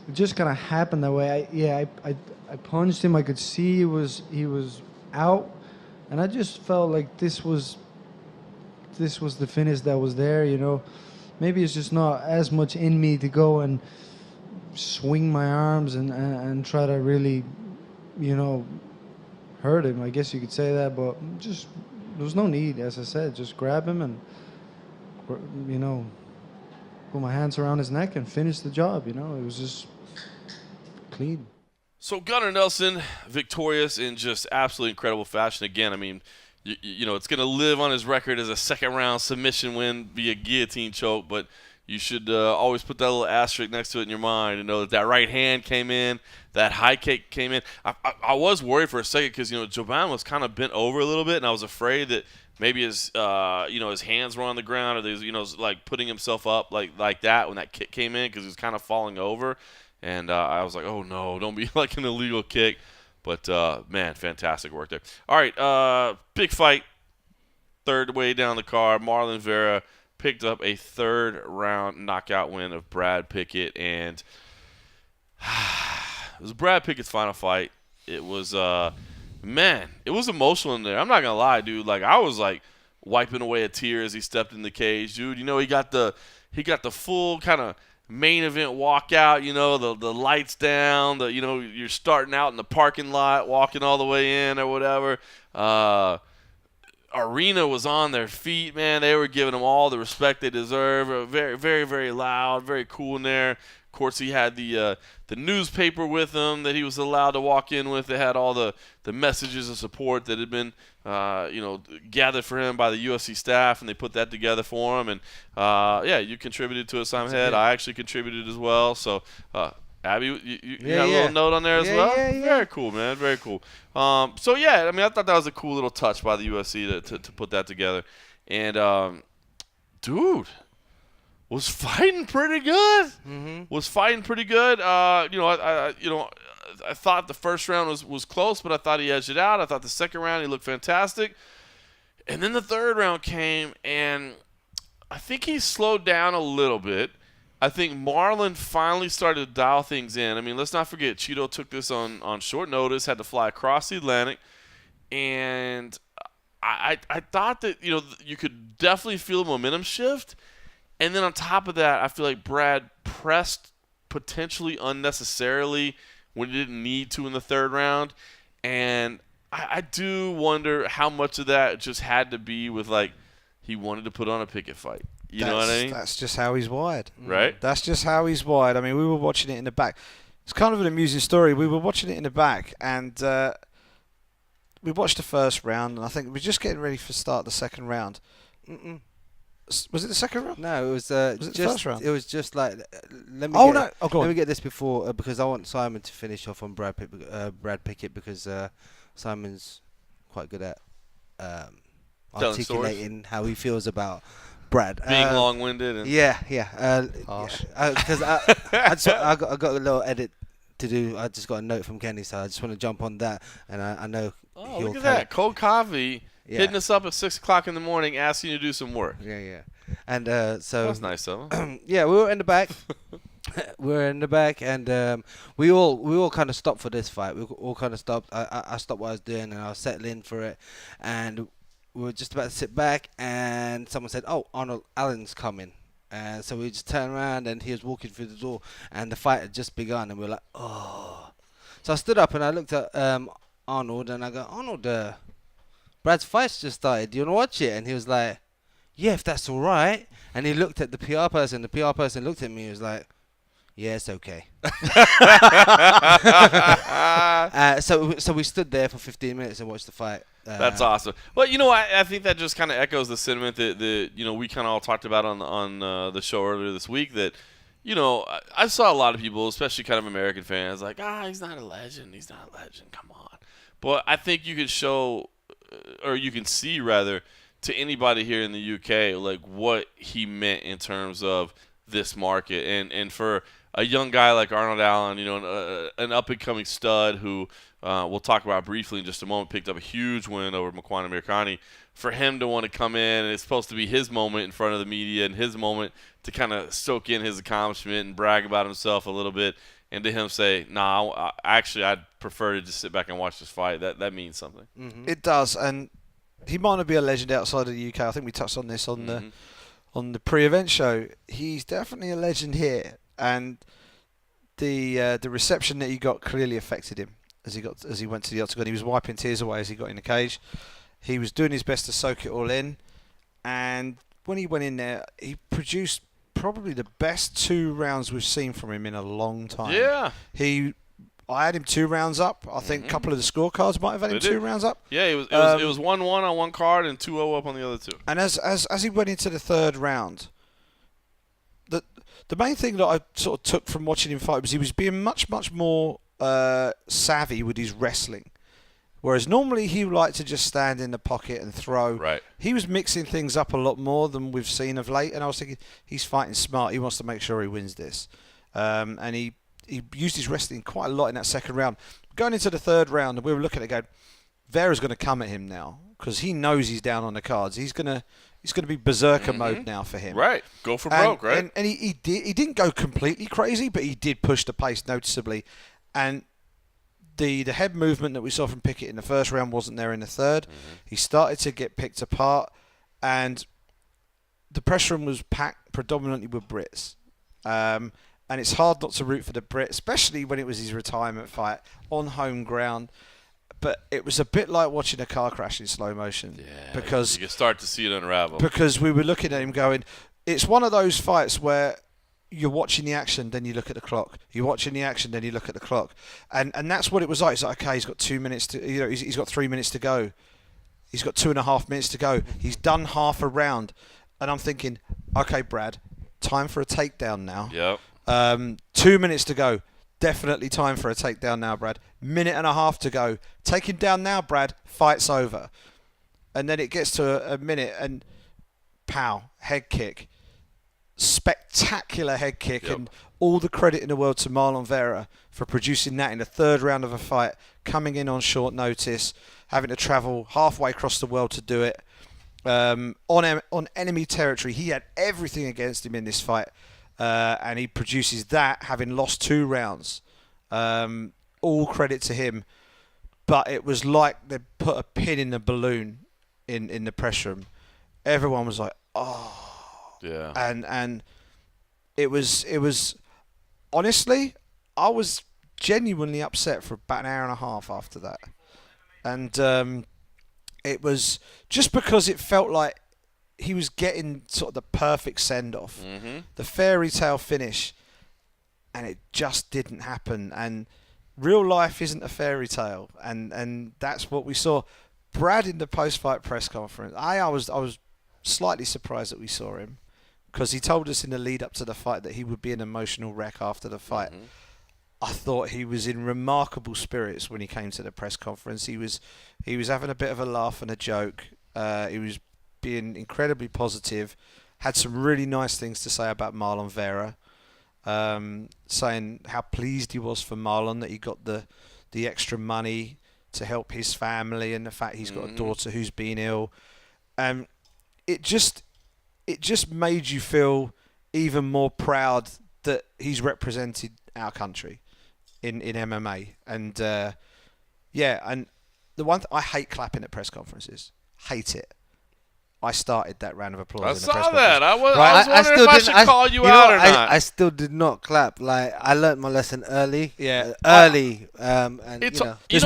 it just kind of happened that way. I punched him. I could see he was out, and I just felt like this was the finish that was there. You know, maybe it's just not as much in me to go and swing my arms and try to really, you know, hurt him. I guess you could say that, but just there was no need. As I said, just grab him and, you know, put my hands around his neck and finish the job. You know, it was just clean. So Gunnar Nelson, victorious in just absolutely incredible fashion. Again, I mean, you know, it's going to live on his record as a second-round submission win via guillotine choke, but you should always put that little asterisk next to it in your mind and know that that right hand came in, that high kick came in. I was worried for a second because, you know, Subhan was kind of bent over a little bit, and I was afraid that maybe his, you know, his hands were on the ground, or he was, you know, like putting himself up like that when that kick came in because he was kind of falling over. And I was like, oh, no, don't be like an illegal kick. But, man, fantastic work there. All right, big fight. Third way down the card, Marlon Vera picked up a third-round knockout win of Brad Pickett. And it was Brad Pickett's final fight. It was, man, it was emotional in there. I'm not going to lie, dude. Like, I was, like, wiping away a tear as he stepped in the cage. Dude, you know, he got the full kind of main event walkout, you know, the lights down, you know, you're starting out in the parking lot, walking all the way in or whatever. Arena was on their feet, man. They were giving them all the respect they deserve. Very, very, very loud, very cool in there. Of course, he had the newspaper with him that he was allowed to walk in with. They had all the messages of support that had been, you know, gathered for him by the UFC staff, and they put that together for him. And, yeah, you contributed to it, Simon Head. I actually contributed as well. So, Abbey, you got a little note on there as well? Yeah. Very cool, man. Very cool. So, yeah, I mean, I thought that was a cool little touch by the UFC to put that together. And, dude, was fighting pretty good. Was fighting pretty good. You know, I thought the first round was close, but I thought he edged it out. I thought the second round he looked fantastic. And then the third round came, and I think he slowed down a little bit. I think Marlon finally started to dial things in. I mean, let's not forget, Cheeto took this on short notice, had to fly across the Atlantic, and I thought that, you know, you could definitely feel a momentum shift. And then on top of that, I feel like Brad pressed potentially unnecessarily when he didn't need to in the third round. And I do wonder how much of that just had to be with, like, he wanted to put on a Pickett fight. You know what I mean? That's just how he's wired. Right? That's just how he's wired. I mean, we were watching it in the back. It's kind of an amusing story. We were watching it in the back, and we watched the first round, and I think we were just getting ready for start the second round. Was it the second round? No, it was it just the first round? It was just like let me. Oh, get, no. Oh, go on. Let me get this before because I want Simon to finish off on Brad Pickett because Simon's quite good at articulating how he feels about Brad. Being long-winded. And Yeah. Because I got a little edit to do. I just got a note from Kenny, so I just want to jump on that, and I know. Oh, look at that. Cold coffee. Yeah. Hitting us up at 6 o'clock in the morning, asking you to do some work. Yeah. And so that's nice of him. Yeah, we were in the back. And we all kind of stopped for this fight. We all kind of stopped. I stopped what I was doing, and I was settling for it. And we were just about to sit back, and someone said, "Oh, Arnold Allen's coming." And so we just turned around, and he was walking through the door, and the fight had just begun, and we were like, "Oh." So I stood up, and I looked at Arnold, and I go, "Arnold, Brad's fight's just started. Do you want to watch it?" And he was like, "Yeah, if that's all right." And he looked at the PR person. The PR person looked at me and was like, "Yeah, it's okay." So we stood there for 15 minutes and watched the fight. That's awesome. Well, you know, I think that just kind of echoes the sentiment that you know we kind of all talked about on the show earlier this week. That, you know, I saw a lot of people, especially kind of American fans, like, he's not a legend. He's not a legend. Come on. But I think you can show, or you can see rather, to anybody here in the UK, like what he meant in terms of this market, and for a young guy like Arnold Allen, you know, an up-and-coming stud who we'll talk about briefly in just a moment, picked up a huge win over Makwan Amirkhani. For him to want to come in, and it's supposed to be his moment in front of the media and his moment to kind of soak in his accomplishment and brag about himself a little bit, and to him say, "Nah, actually, I'd prefer to just sit back and watch this fight." That means something. Mm-hmm. It does, and he might not be a legend outside of the UK. I think we touched on this on the pre-event show. He's definitely a legend here, and the reception that he got clearly affected him as he went to the octagon. He was wiping tears away as he got in the cage. He was doing his best to soak it all in, and when he went in there, he produced probably the best 2 rounds we've seen from him in a long time. Yeah. I had him 2 rounds up. I think a couple of the scorecards might have had him 2 rounds up. Yeah, it was 1-1 on one card and 2-0 up on the other 2. And as he went into the 3rd round, the main thing that I sort of took from watching him fight was he was being much more savvy with his wrestling. Whereas normally he would like to just stand in the pocket and throw. Right. He was mixing things up a lot more than we've seen of late, and I was thinking he's fighting smart. He wants to make sure he wins this, and he used his wrestling quite a lot in that 2nd round. Going into the 3rd round, we were looking at it going, Vera's going to come at him now because he knows he's down on the cards. He's going to be berserker mode now for him. Right. Go for broke, right? And he didn't go completely crazy, but he did push the pace noticeably, and the head movement that we saw from Pickett in the 1st round wasn't there in the 3rd. He started to get picked apart, and the press room was packed predominantly with Brits. And it's hard not to root for the Brit, especially when it was his retirement fight on home ground. But it was a bit like watching a car crash in slow motion. Yeah, because you can start to see it unravel. Because we were looking at him going, it's one of those fights where you're watching the action, then you look at the clock. You're watching the action, then you look at the clock. And that's what it was like. It's like, okay, he's got 2 minutes to, he's got 3 minutes to go. He's got 2.5 minutes to go. He's done half a round. And I'm thinking, okay, Brad, time for a takedown now. Yep. 2 minutes to go. Definitely time for a takedown now, Brad. 1.5 minutes to go. Take him down now, Brad. Fight's over. And then it gets to a minute and pow, head kick. Spectacular head kick. Yep. And all the credit in the world to Marlon Vera for producing that in the 3rd round of a fight, coming in on short notice, having to travel halfway across the world to do it. On enemy territory. He had everything against him in this fight. And he produces that, having lost 2 rounds. All credit to him. But it was like they put a pin in the balloon in the press room. Everyone was like, oh. Yeah. And it was honestly, I was genuinely upset for about an hour and a half after that. And it was just because it felt like he was getting sort of the perfect send-off, the fairy tale finish, and it just didn't happen. And real life isn't a fairy tale, and that's what we saw. Brad in the post-fight press conference, I was slightly surprised that we saw him, because he told us in the lead up to the fight that he would be an emotional wreck after the fight. I thought he was in remarkable spirits when he came to the press conference. He was having a bit of a laugh and a joke. He was being incredibly positive, had some really nice things to say about Marlon Vera, saying how pleased he was for Marlon that he got the extra money to help his family, and the fact he's got a daughter who's been ill. It just made you feel even more proud that he's represented our country in MMA. And and the one I hate clapping at press conferences. Hate it. I started that round of applause. I in the press saw that. conference. I was wondering if I should call you out or not. I still did not clap. Like, I learnt my lesson early. Yeah, early. And It's you know. There's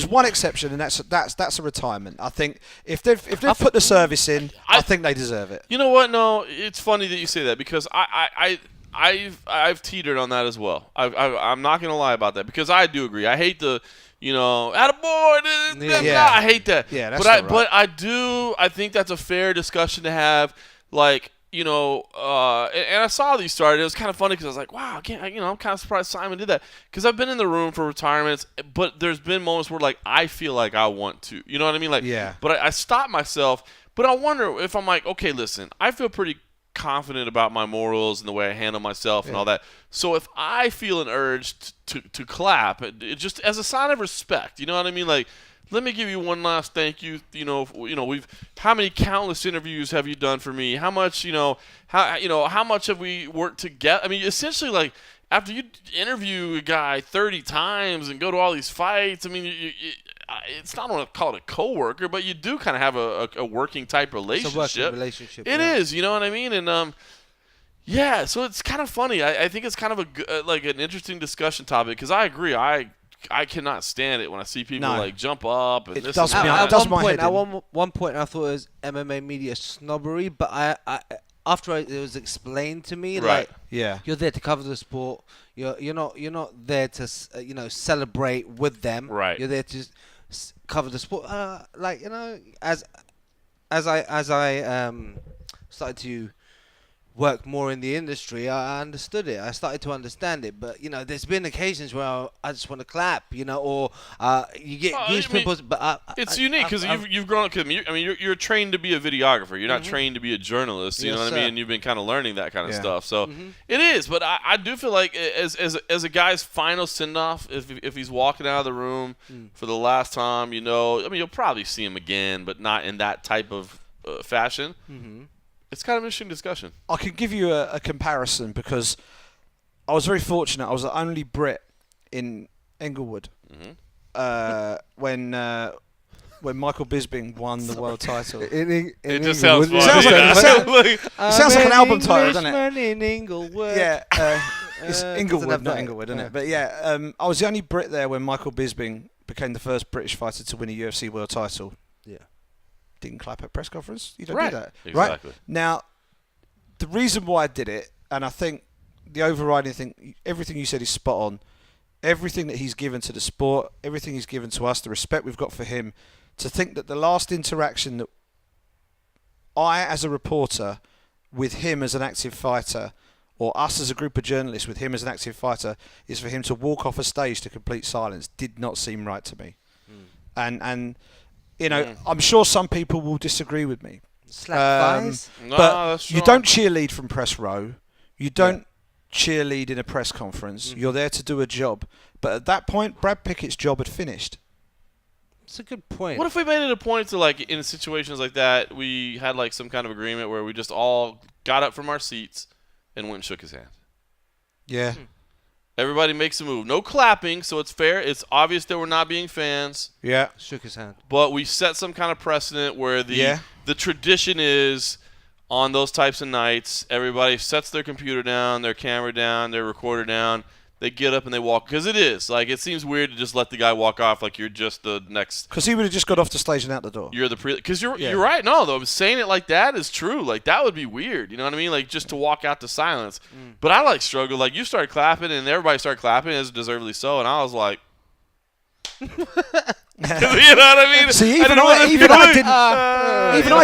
one exception, and that's a retirement. I think if they've put the service in, I think they deserve it. You know what? No, it's funny that you say that, because I've teetered on that as well. I'm not gonna lie about that, because I do agree. I hate the, attaboy. Yeah. I hate that. Yeah, that's but I think that's a fair discussion to have. Like, and I saw these started. It was kind of funny because I was like, wow, I'm kind of surprised Simon did that, because I've been in the room for retirements, but there's been moments where, like, I feel like I want to. You know what I mean? Like, yeah. But I stop myself. But I wonder if I'm like, okay, listen, I feel pretty confident about my morals and the way I handle myself and all that. So if I feel an urge to clap, it just as a sign of respect, you know what I mean? Like, let me give you one last thank you. How many countless interviews have you done for me? How much, how much have we worked together? I mean, essentially, like, after you interview a guy 30 times and go to all these fights, I mean, it's not want to call it a coworker, but you do kind of have a working type relationship. It's a working relationship. It is, you know what I mean? And yeah, so it's kind of funny. I think it's kind of like an interesting discussion topic because I agree. I cannot stand it when I see people like jump up and this. Does and me- that. it does my head At in. one point, I thought it was MMA media snobbery, but after it was explained to me, Right. like Yeah. you're there to cover the sport. You're not there to celebrate with them. Right. You're there to cover the sport. Like as I started to work more in the industry, I understood it. I started to understand it. But there's been occasions where I just want to clap, or you get goosebumps. But it's unique because you've grown up. You're trained to be a videographer. You're not trained to be a journalist. You know what I mean? And you've been kind of learning that kind of stuff. So it is. But I do feel like as a guy's final send off, if he's walking out of the room for the last time, you'll probably see him again, but not in that type of fashion. It's kind of an interesting discussion. I can give you a comparison because I was very fortunate. I was the only Brit in Englewood when Michael Bisping won the world title. It just sounds funny. Sounds like an album title, doesn't it? Englishman in Englewood. Yeah, it's Englewood, not that. Englewood, isn't it? But yeah, I was the only Brit there when Michael Bisping became the first British fighter to win a UFC world title. Yeah. Didn't clap at press conference. You don't Right. do that. Exactly. Right? Now, the reason why I did it, and I think the overriding thing, everything you said is spot on. Everything that he's given to the sport, everything he's given to us, the respect we've got for him, to think that the last interaction that I, as a reporter, with him as an active fighter, or us as a group of journalists with him as an active fighter, is for him to walk off a stage to complete silence, did not seem right to me. And I'm sure some people will disagree with me. Slap thighs. No, But that's you wrong. don't cheerlead from press row. You don't cheerlead in a press conference. You're there to do a job. But at that point, Brad Pickett's job had finished. It's a good point. What if we made it a point to, like, in situations like that, we had, like, some kind of agreement where we just all got up from our seats and went and shook his hand? Yeah. Everybody makes a move. No clapping, so it's fair. It's obvious that we're not being fans. Yeah. Shook his hand. But we set some kind of precedent where the tradition is on those types of nights, everybody sets their computer down, their camera down, their recorder down. They get up and they walk. Because it is. Like, it seems weird to just let the guy walk off like you're just the next. Because he would have just got off the stage and out the door. You're the Because you're right. No, though. Saying it like that is true. Like, that would be weird. You know what I mean? Like, just to walk out to silence. But I, struggle. Like, you started clapping and everybody started clapping, as deservedly so. And I was like. You know what I mean? See, even I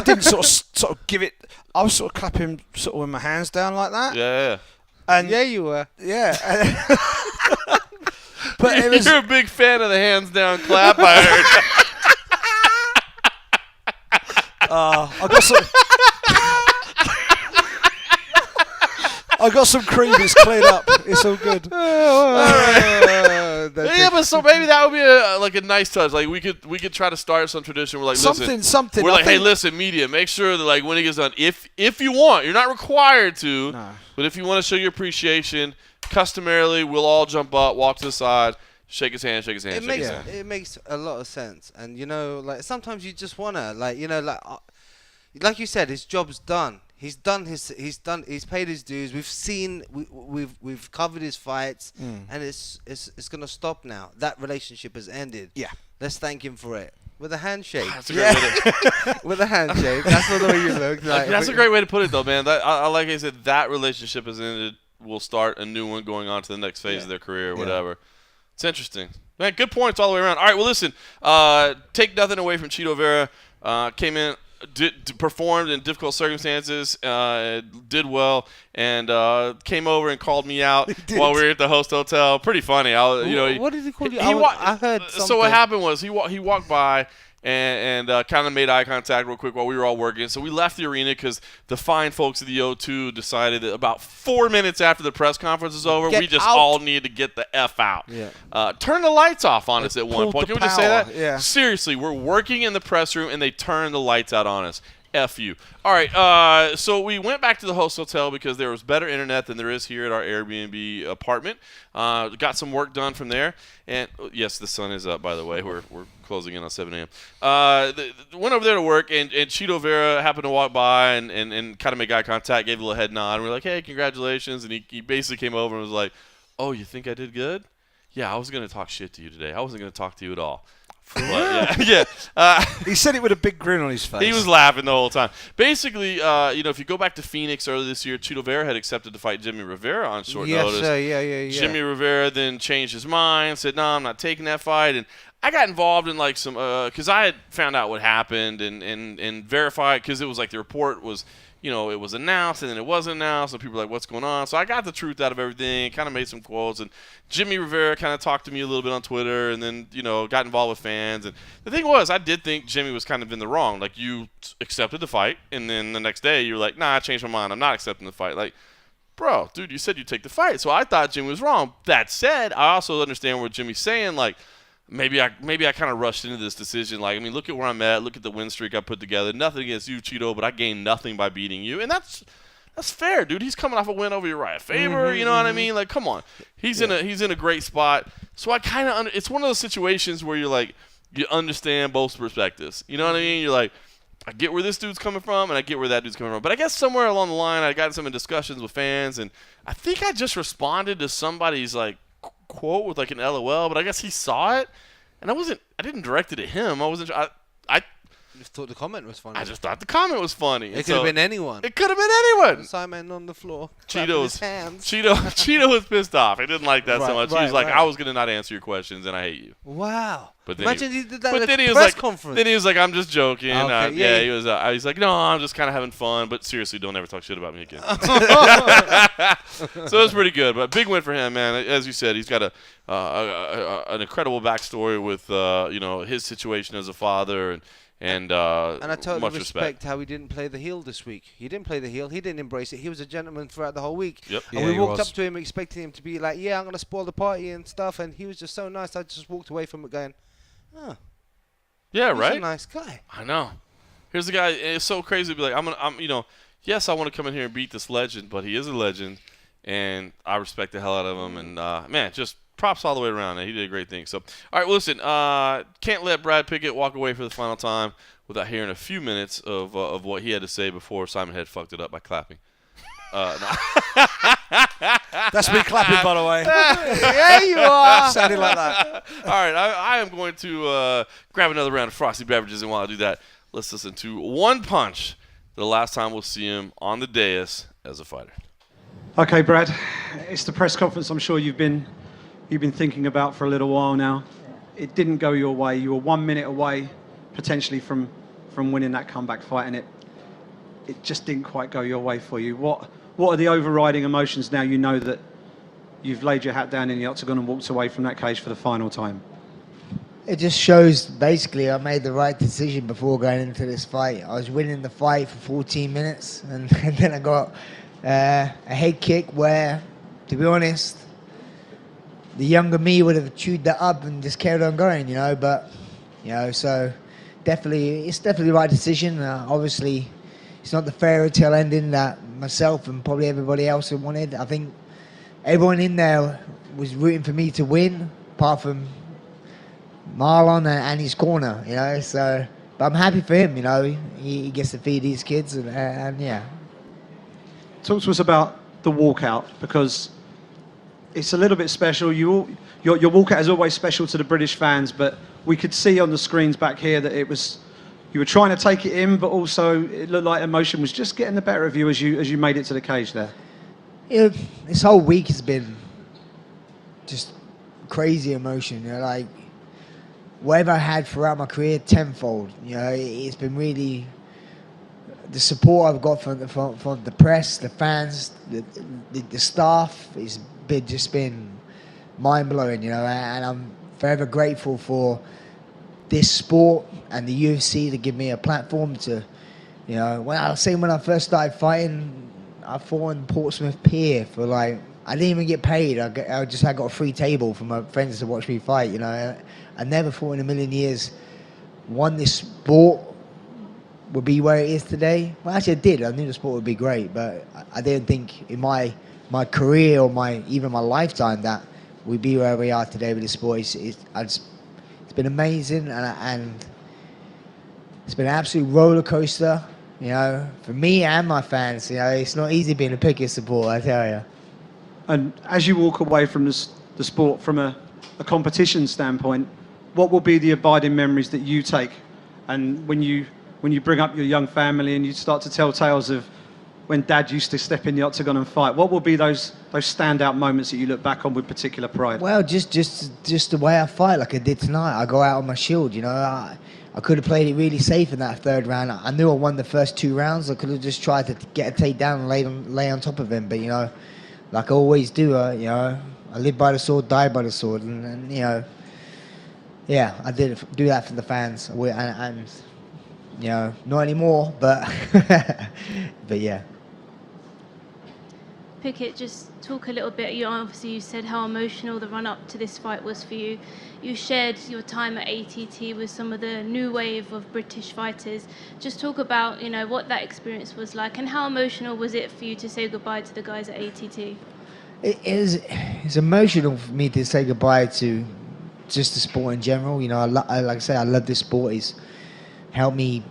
didn't sort of give it. I was sort of clapping sort of with my hands down like that. Yeah. And Yeah, you were. yeah. But it was. You're a big fan of the hands down clap, I heard. I got some cream. It's cleared up. It's all good. Yeah, but so maybe that would be a nice touch. Like we could try to start some tradition. We're like, Something. We're I like, hey, think- listen, media, make sure that like when it gets done, if you want, you're not required to, No. but if you want to show your appreciation, customarily we'll all jump up, walk to the side, shake his hand, shake his hand, shake his hand. It makes a lot of sense, and like sometimes you just wanna like you said, his job's done. He's paid his dues. We've covered his fights, and it's gonna stop now. That relationship has ended. Yeah. Let's thank him for it with a handshake. That's a great way to, With a handshake. That's not the way you look. Like, that's a great way to put it, though, man. I like I said, that relationship has ended. We'll start a new one going on to the next phase of their career or whatever. It's interesting. Man, good points all the way around. All right, well, listen, take nothing away from Chito Vera. Came in, performed in difficult circumstances, did well, and came over and called me out while we were at the host hotel. Pretty funny. What did he call you? I heard something. So what happened was he walked by and kind of made eye contact real quick while we were all working. So we left the arena because the fine folks of the O2 decided that about 4 minutes after the press conference was over, we just all needed to get the F out. Yeah. Turn the lights off on us at one pulled point. the Can we just say power, that? yeah. Seriously, we're working in the press room and they turned the lights out on us. F you. All right, so we went back to the host hotel because there was better internet than there is here at our Airbnb apartment. Got some work done from there. And, yes, the sun is up, by the way. We're closing in on 7 a.m. Went over there to work, and Cheeto Vera happened to walk by and kind of make eye contact, gave a little head nod. And we're like, hey, congratulations. And he basically came over and was like, oh, you think I did good? Yeah, I was going to talk shit to you today. I wasn't going to talk to you at all. Yeah. He said it with a big grin on his face. He was laughing the whole time. Basically, if you go back to Phoenix earlier this year, Cheeto Vera had accepted to fight Jimmy Rivera on short notice. Yes, yeah. Jimmy Rivera then changed his mind, said, no, I'm not taking that fight. And I got involved in like some because I had found out what happened and verified because it was like the report was, it was announced and then it wasn't announced, and people were like, what's going on? So I got the truth out of everything, kind of made some quotes, and Jimmy Rivera kind of talked to me a little bit on Twitter, and then, got involved with fans. And the thing was, I did think Jimmy was kind of in the wrong. Like, you accepted the fight, and then the next day you're like, nah, I changed my mind. I'm not accepting the fight. Like, bro, dude, you said you'd take the fight. So I thought Jimmy was wrong. That said, I also understand what Jimmy's saying, like, Maybe I kind of rushed into this decision. Like, I mean, look at where I'm at. Look at the win streak I put together. Nothing against you, Cheeto, but I gained nothing by beating you. And that's fair, dude. He's coming off a win over Uriah Faber. You know what I mean? Like, come on. He's in a great spot. So I kind of it's one of those situations where you're like, you understand both perspectives. You know what I mean? You're like, I get where this dude's coming from, and I get where that dude's coming from. But I guess somewhere along the line, I got some discussions with fans, and I think I just responded to somebody's like quote with like an LOL, but I guess he saw it, and I didn't direct it at him. I just thought the comment was funny. I just thought the comment was funny. It could have been anyone. It could have been anyone. Simon on the floor. Cheeto was pissed off. He didn't like that so much. He was like, I was going to not answer your questions, and I hate you. Wow. But then Imagine he did that but at a press conference. Then he was like, I'm just joking. Okay, He was. He's like, no, I'm just kind of having fun. But seriously, don't ever talk shit about me again. So it's pretty good. But big win for him, man. As you said, he's got an incredible backstory with his situation as a father and I totally much respect how he didn't play the heel this week. He didn't play the heel. He didn't embrace it. He was a gentleman throughout the whole week. Yep. And we walked up to him expecting him to be like, yeah, I'm going to spoil the party and stuff. And he was just so nice. I just walked away from it going, oh. Yeah, he's right? a nice guy. I know. Here's the guy. It's so crazy to be like, yes, I want to come in here and beat this legend, but he is a legend, and I respect the hell out of him. And, man, just props all the way around. He did a great thing. So, all right, well, listen, can't let Brad Pickett walk away for the final time without hearing a few minutes of what he had to say before Simon had fucked it up by clapping. That's me clapping, by the way. Yeah, you are. Sounding like that. All right, I am going to grab another round of frosty beverages, and while I do that, let's listen to One Punch, the last time we'll see him on the dais as a fighter. Okay, Brad, it's the press conference I'm sure you've been thinking about for a little while now. It didn't go your way. You were 1 minute away, potentially, from winning that comeback fight, and it just didn't quite go your way for you. What are the overriding emotions now you know that you've laid your hat down in the octagon and walked away from that cage for the final time? It just shows, basically, I made the right decision before going into this fight. I was winning the fight for 14 minutes, and then I got a head kick where, to be honest, the younger me would have chewed that up and just carried on going, but, so it's definitely the right decision. Obviously, it's not the fairy tale ending that myself and probably everybody else had wanted. I think everyone in there was rooting for me to win, apart from Marlon and his corner, So, but I'm happy for him, He gets to feed his kids, and yeah. Talk to us about the walkout, because it's a little bit special. Your walkout is always special to the British fans, but we could see on the screens back here that you were trying to take it in, but also it looked like emotion was just getting the better of you as you made it to the cage there. Yeah, this whole week has been just crazy emotion. Like whatever I had throughout my career, tenfold. It's been really the support I've got from the press, the fans, the staff. It's just been mind blowing. And I'm forever grateful for this sport and the UFC to give me a platform to, when I first started fighting, I fought in Portsmouth Pier for I didn't even get paid. I got a free table for my friends to watch me fight. I never thought in a million years won this sport would be where it is today. Well, actually, I did. I knew the sport would be great, but I didn't think in my career or even my lifetime that we'd be where we are today with the sport. It's been amazing, and it's been an absolute roller coaster. You know, for me and my fans. You know, it's not easy being a Pickett supporter, I tell you. And as you walk away from the sport from a competition standpoint, what will be the abiding memories that you take? And when you bring up your young family and you start to tell tales of when Dad used to step in the octagon and fight, what will be those standout moments that you look back on with particular pride? Well, just the way I fight, like I did tonight. I go out on my shield. You know, I could have played it really safe in that third round. I knew I won the first 2 rounds. I could have just tried to get a takedown and lay on top of him. But you know, like I always do, you know, I live by the sword, die by the sword, and you know, yeah, I did do that for the fans, and you know, not anymore, but but yeah. Pickett, just talk a little bit. You said how emotional the run-up to this fight was for you. You shared your time at ATT with some of the new wave of British fighters. Just talk about, you know, what that experience was like, and how emotional was it for you to say goodbye to the guys at ATT? It's emotional for me to say goodbye to just the sport in general. You know, like I say, I love this sport. It's helped me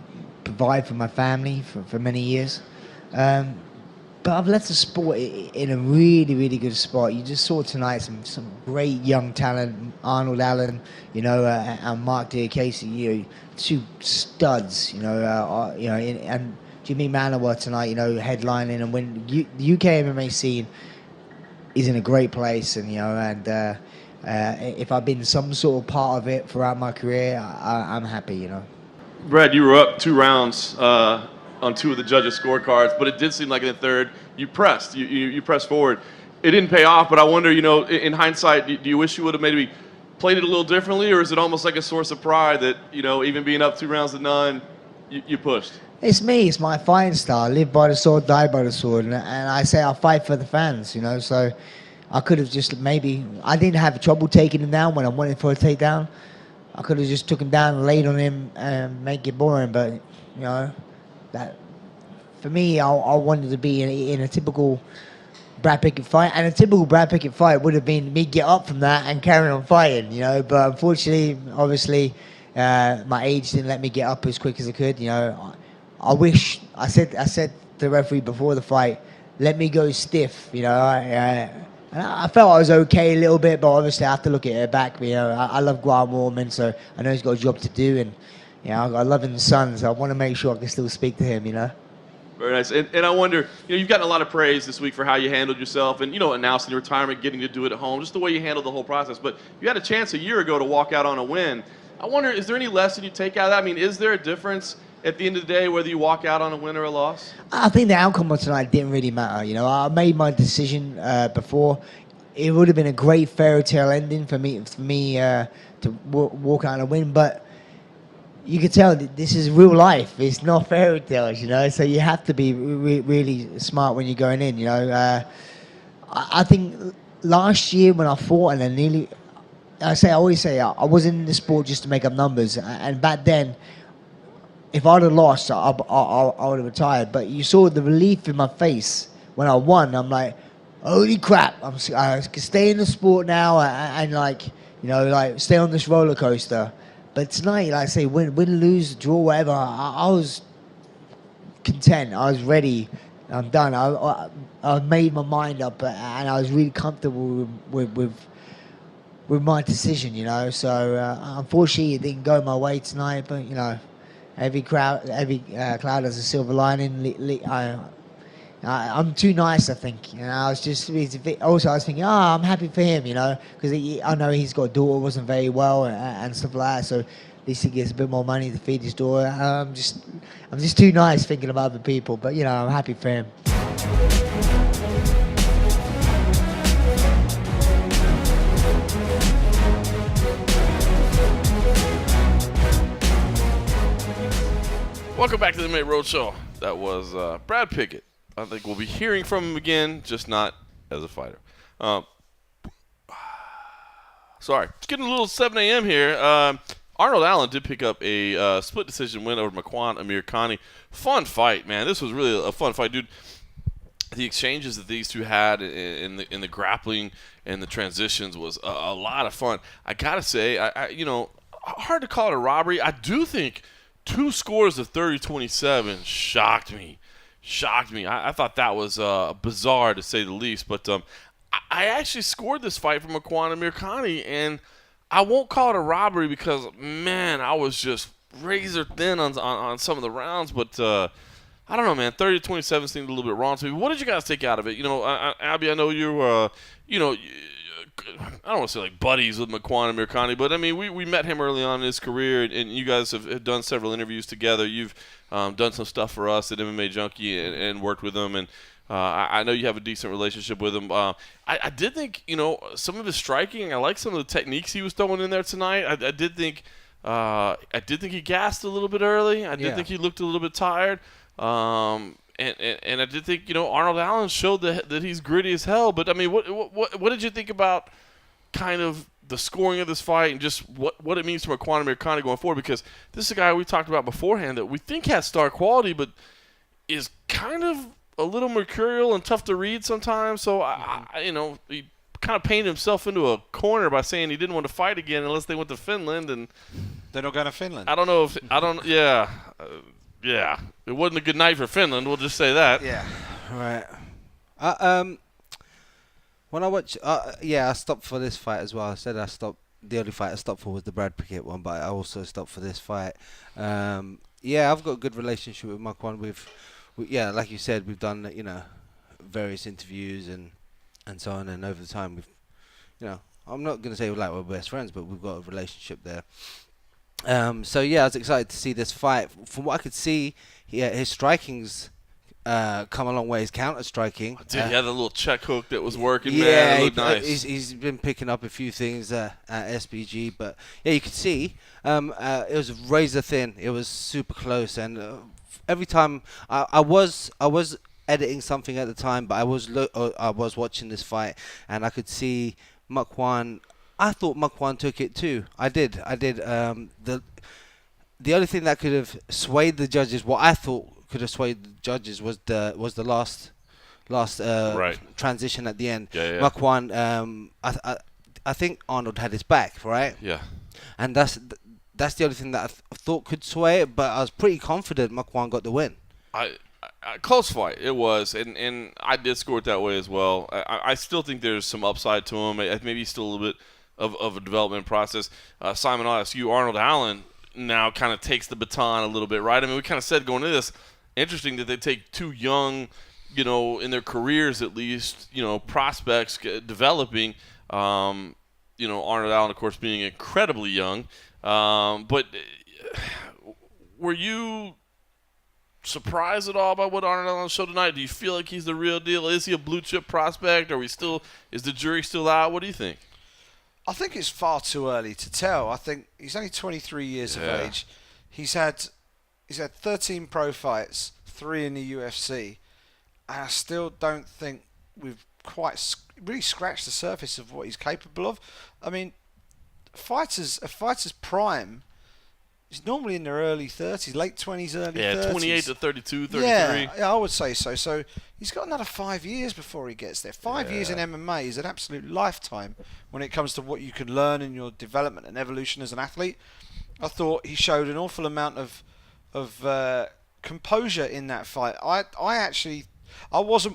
provide for my family for many years. But I've left the sport in a really, really good spot. You just saw tonight some great young talent, Arnold Allen, you know, and Mark Diakese, you know, 2 studs, you know, and Jimi Manuwa tonight, you know, headlining. And when the UK MMA scene is in a great place, and you know, and if I've been some sort of part of it throughout my career, I'm happy, you know. Brad, you were up 2 rounds on 2 of the judges' scorecards, but it did seem like in the third you pressed. You pressed forward. It didn't pay off, but I wonder, you know, in hindsight, do you wish you would have maybe played it a little differently, or is it almost like a source of pride that, you know, even being up 2 rounds to none, you pushed? It's me. It's my fighting style. I live by the sword, die by the sword, and I say I fight for the fans, you know. So I could have just I didn't have trouble taking him down when I wanted for a takedown. I could have just took him down and laid on him and make it boring, but you know, that for me, I wanted to be in a typical Brad Pickett fight, and a typical Brad Pickett fight would have been me get up from that and carry on fighting, you know. But unfortunately, obviously, my age didn't let me get up as quick as I could. You know, I wish I said to the referee before the fight, let me go stiff. You know, and I felt I was okay a little bit, but obviously I have to look at it back. You know, I love Grant Warman, so I know he's got a job to do, and you know, I love his son, so I want to make sure I can still speak to him. You know. Very nice. And I wonder, you know, you've gotten a lot of praise this week for how you handled yourself and, you know, announcing your retirement, getting to do it at home, just the way you handled the whole process. But you had a chance a year ago to walk out on a win. I wonder, is there any lesson you take out of that? I mean, is there a difference at the end of the day whether you walk out on a win or a loss? I think the outcome of tonight didn't really matter. You know, I made my decision before. It would have been a great fairy tale ending for me to walk out on a win, but you can tell that this is real life. It's not fairy tales, you know. So you have to be really smart when you're going in, you know. I think last year when I fought and I always say I wasn't in the sport just to make up numbers. And back then, if I'd have lost, I would have retired. But you saw the relief in my face when I won. I'm like, holy crap! I can stay in the sport now and like, you know, like stay on this roller coaster. But tonight, like I say, win, lose, draw, whatever, I was content. I was ready. I'm done. I made my mind up, and I was really comfortable with my decision, you know. So unfortunately, it didn't go my way tonight. But you know, every cloud has a silver lining. I'm too nice, I think. You know, I was thinking, I'm happy for him, you know, because I know he's got a daughter, wasn't very well, and stuff like that. So at least he gets a bit more money to feed his daughter. I'm just too nice thinking of other people, but you know, I'm happy for him. Welcome back to the MMA Roadshow. That was Brad Pickett. I think we'll be hearing from him again, just not as a fighter. Sorry. It's getting a little 7 a.m. here. Arnold Allen did pick up a split decision win over Makwan Amirkhani. Fun fight, man. This was really a fun fight, dude. The exchanges that these two had in the grappling and the transitions was a lot of fun. I gotta say, hard to call it a robbery. I do think 2 scores of 30-27 shocked me. I thought that was bizarre to say the least. But I actually scored this fight for Makwan Amirkhani, and I won't call it a robbery because, man, I was just razor thin on some of the rounds. But I don't know, man. 30-27 seemed a little bit wrong to me. What did you guys take out of it? Abbey, I know you I don't want to say like buddies with Makwan Amirkhani, but I mean, we met him early on in his career, and you guys have done several interviews together. You've done some stuff for us at MMA Junkie and worked with him, and I know you have a decent relationship with him. I did think, some of his striking, I like some of the techniques he was throwing in there tonight. I did think he gassed a little bit early. I did think he looked a little bit tired. And I did think, Arnold Allen showed that he's gritty as hell. But I mean, what did you think about kind of the scoring of this fight and just what it means for Makwan Amirkhani going forward? Because this is a guy we talked about beforehand that we think has star quality, but is kind of a little mercurial and tough to read sometimes. So he kind of painted himself into a corner by saying he didn't want to fight again unless they went to Finland, and they're not going to Finland. Yeah, it wasn't a good night for Finland. We'll just say that. Yeah, right. When I watch, I stopped for this fight as well. I said I stopped. The only fight I stopped for was the Brad Pickett one, but I also stopped for this fight. I've got a good relationship with Makwan. Like you said, we've done various interviews and so on, and over the time we've, I'm not gonna say we're best friends, but we've got a relationship there. I was excited to see this fight. From what I could see, his striking's come a long way. His counter striking. He had a little check hook that was working. Man, it looked nice. He's been picking up a few things at SBG, but you could see it was razor thin. It was super close, and every time I was editing something at the time, but I was watching this fight, and I could see Makwan. I thought Makwan took it too. I did. The only thing that could have swayed the judges, what I thought could have swayed the judges, was the last transition at the end. Yeah. Makwan, I think Arnold had his back, right? Yeah. And that's the only thing that I thought could sway it, but I was pretty confident Makwan got the win. Close fight it was, and I did score it that way as well. I still think there's some upside to him. Maybe he's still a little bit of a development process. Simon, I'll ask you, Arnold Allen now kind of takes the baton a little bit, right? I mean, we kind of said going into this, interesting that they take 2 young, in their careers at least, prospects developing. Arnold Allen, of course, being incredibly young. But were you surprised at all by what Arnold Allen showed tonight? Do you feel like he's the real deal? Is he a blue chip prospect? Is the jury still out? What do you think? I think it's far too early to tell. I think he's only 23 years of age. He's had 13 pro fights, 3 in the UFC, and I still don't think we've quite really scratched the surface of what he's capable of. I mean, a fighter's prime is normally in their early 30s, late 20s, early 30s. Yeah, 28 to 32, 33. Yeah, I would say so. So he's got another 5 years before he gets there. 5 years in MMA is an absolute lifetime when it comes to what you can learn in your development and evolution as an athlete. I thought he showed an awful amount of composure in that fight. I was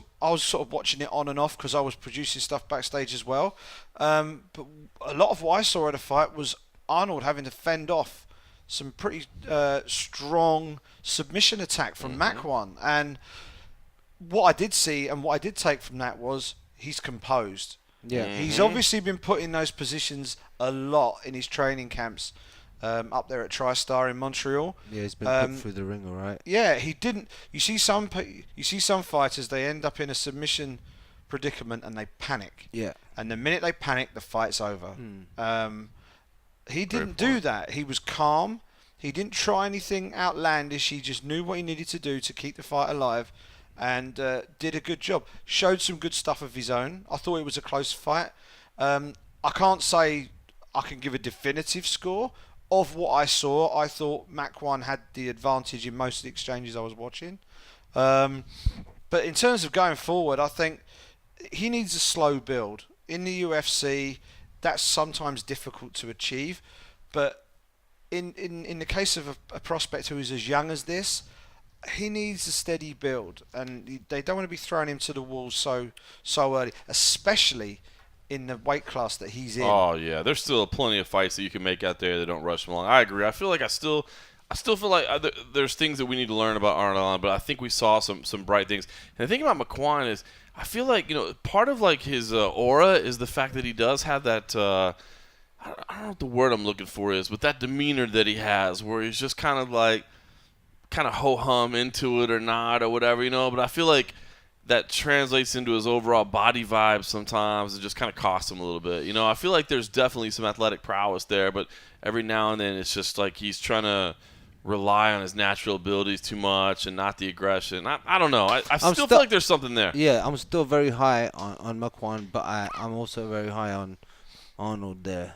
sort of watching it on and off because I was producing stuff backstage as well. But a lot of what I saw at the fight was Arnold having to fend off some pretty strong submission attack from Makwan. And what I did see and what I did take from that was he's composed. Yeah, He's obviously been put in those positions a lot in his training camps up there at TriStar in Montreal. Yeah, he's been put through the ring, all right. Yeah, he didn't. You see some fighters, they end up in a submission predicament and they panic. Yeah. And the minute they panic, the fight's over. He didn't do that. He was calm. He didn't try anything outlandish. He just knew what he needed to do to keep the fight alive, and did a good job. Showed some good stuff of his own. I thought it was a close fight. I can't say I can give a definitive score. of what I saw, I thought Makwan had the advantage in most of the exchanges I was watching. But in terms of going forward, I think he needs a slow build. In the UFC, that's sometimes difficult to achieve. But in the case of a prospect who is as young as this, he needs a steady build. And they don't want to be throwing him to the wolves so early, especially in the weight class that he's in. Oh, yeah. There's still plenty of fights that you can make out there that don't rush him along. I agree. I feel like I still feel like there's things that we need to learn about Arnold, but I think we saw some bright things. And the thing about Makwan is I feel like, part of like his aura is the fact that he does have that I don't know what the word I'm looking for is, but that demeanor that he has where he's just kind of ho-hum into it or not or whatever, but I feel like that translates into his overall body vibe sometimes. It just kind of costs him a little bit. I feel like there's definitely some athletic prowess there, but every now and then it's just like he's trying to rely on his natural abilities too much and not the aggression. I don't know. I still feel like there's something there. Yeah, I'm still very high on Makwan, but I'm also very high on Arnold there.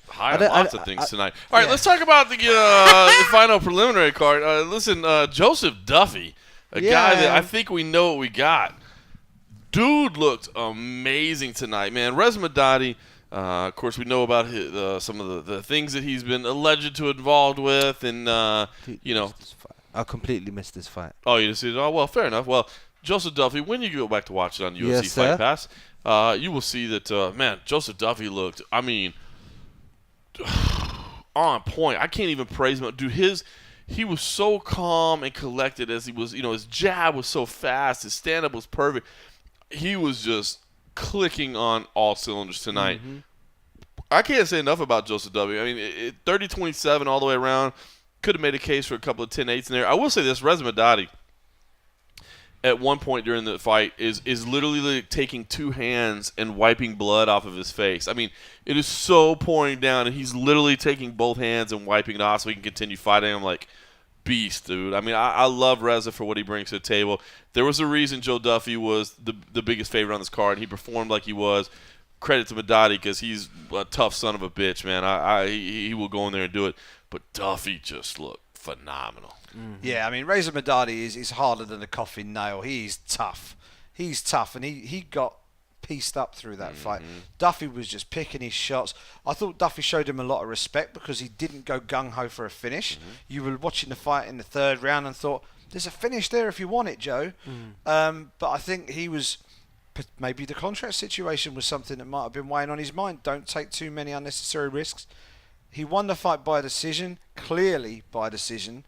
High on lots of things tonight. All right, let's talk about the final preliminary card. Listen, Joseph Duffy, a guy that I think we know what we got. Dude looked amazing tonight, man. Reza Madadi, of course, we know about some of the things that he's been alleged to involved with, and I completely missed this fight. Oh, you didn't see it? Oh, well, fair enough. Well, Joseph Duffy, when you go back to watch it on UFC Fight Pass, you will see that, man, Joseph Duffy looked, on point. I can't even praise him. Dude, he was so calm and collected as he was, his jab was so fast, his stand-up was perfect. He was just clicking on all cylinders tonight. Mm-hmm. I can't say enough about Joseph Duffy. 30-27 all the way around. Could have made a case for a couple of 10-8s in there. I will say this, Reza Madadi, at one point during the fight, is literally like taking two hands and wiping blood off of his face. It is so pouring down, and he's literally taking both hands and wiping it off so he can continue fighting. I'm like, beast, dude. I love Reza for what he brings to the table. There was a reason Joe Duffy was the biggest favorite on this card, and he performed like he was. Credit to Madadi because he's a tough son of a bitch, man. He will go in there and do it. But Duffy just looked phenomenal. Mm-hmm. Yeah, Reza Madadi is harder than a coffin nail. He's tough. He's tough, and he got pieced up through that fight. Duffy was just picking his shots. I thought Duffy showed him a lot of respect because he didn't go gung-ho for a finish. You were watching the fight in the third round and thought, there's a finish there if you want it, Joe. But I think he was... Maybe the contract situation was something that might have been weighing on his mind. Don't take too many unnecessary risks. He won the fight by decision, clearly by decision,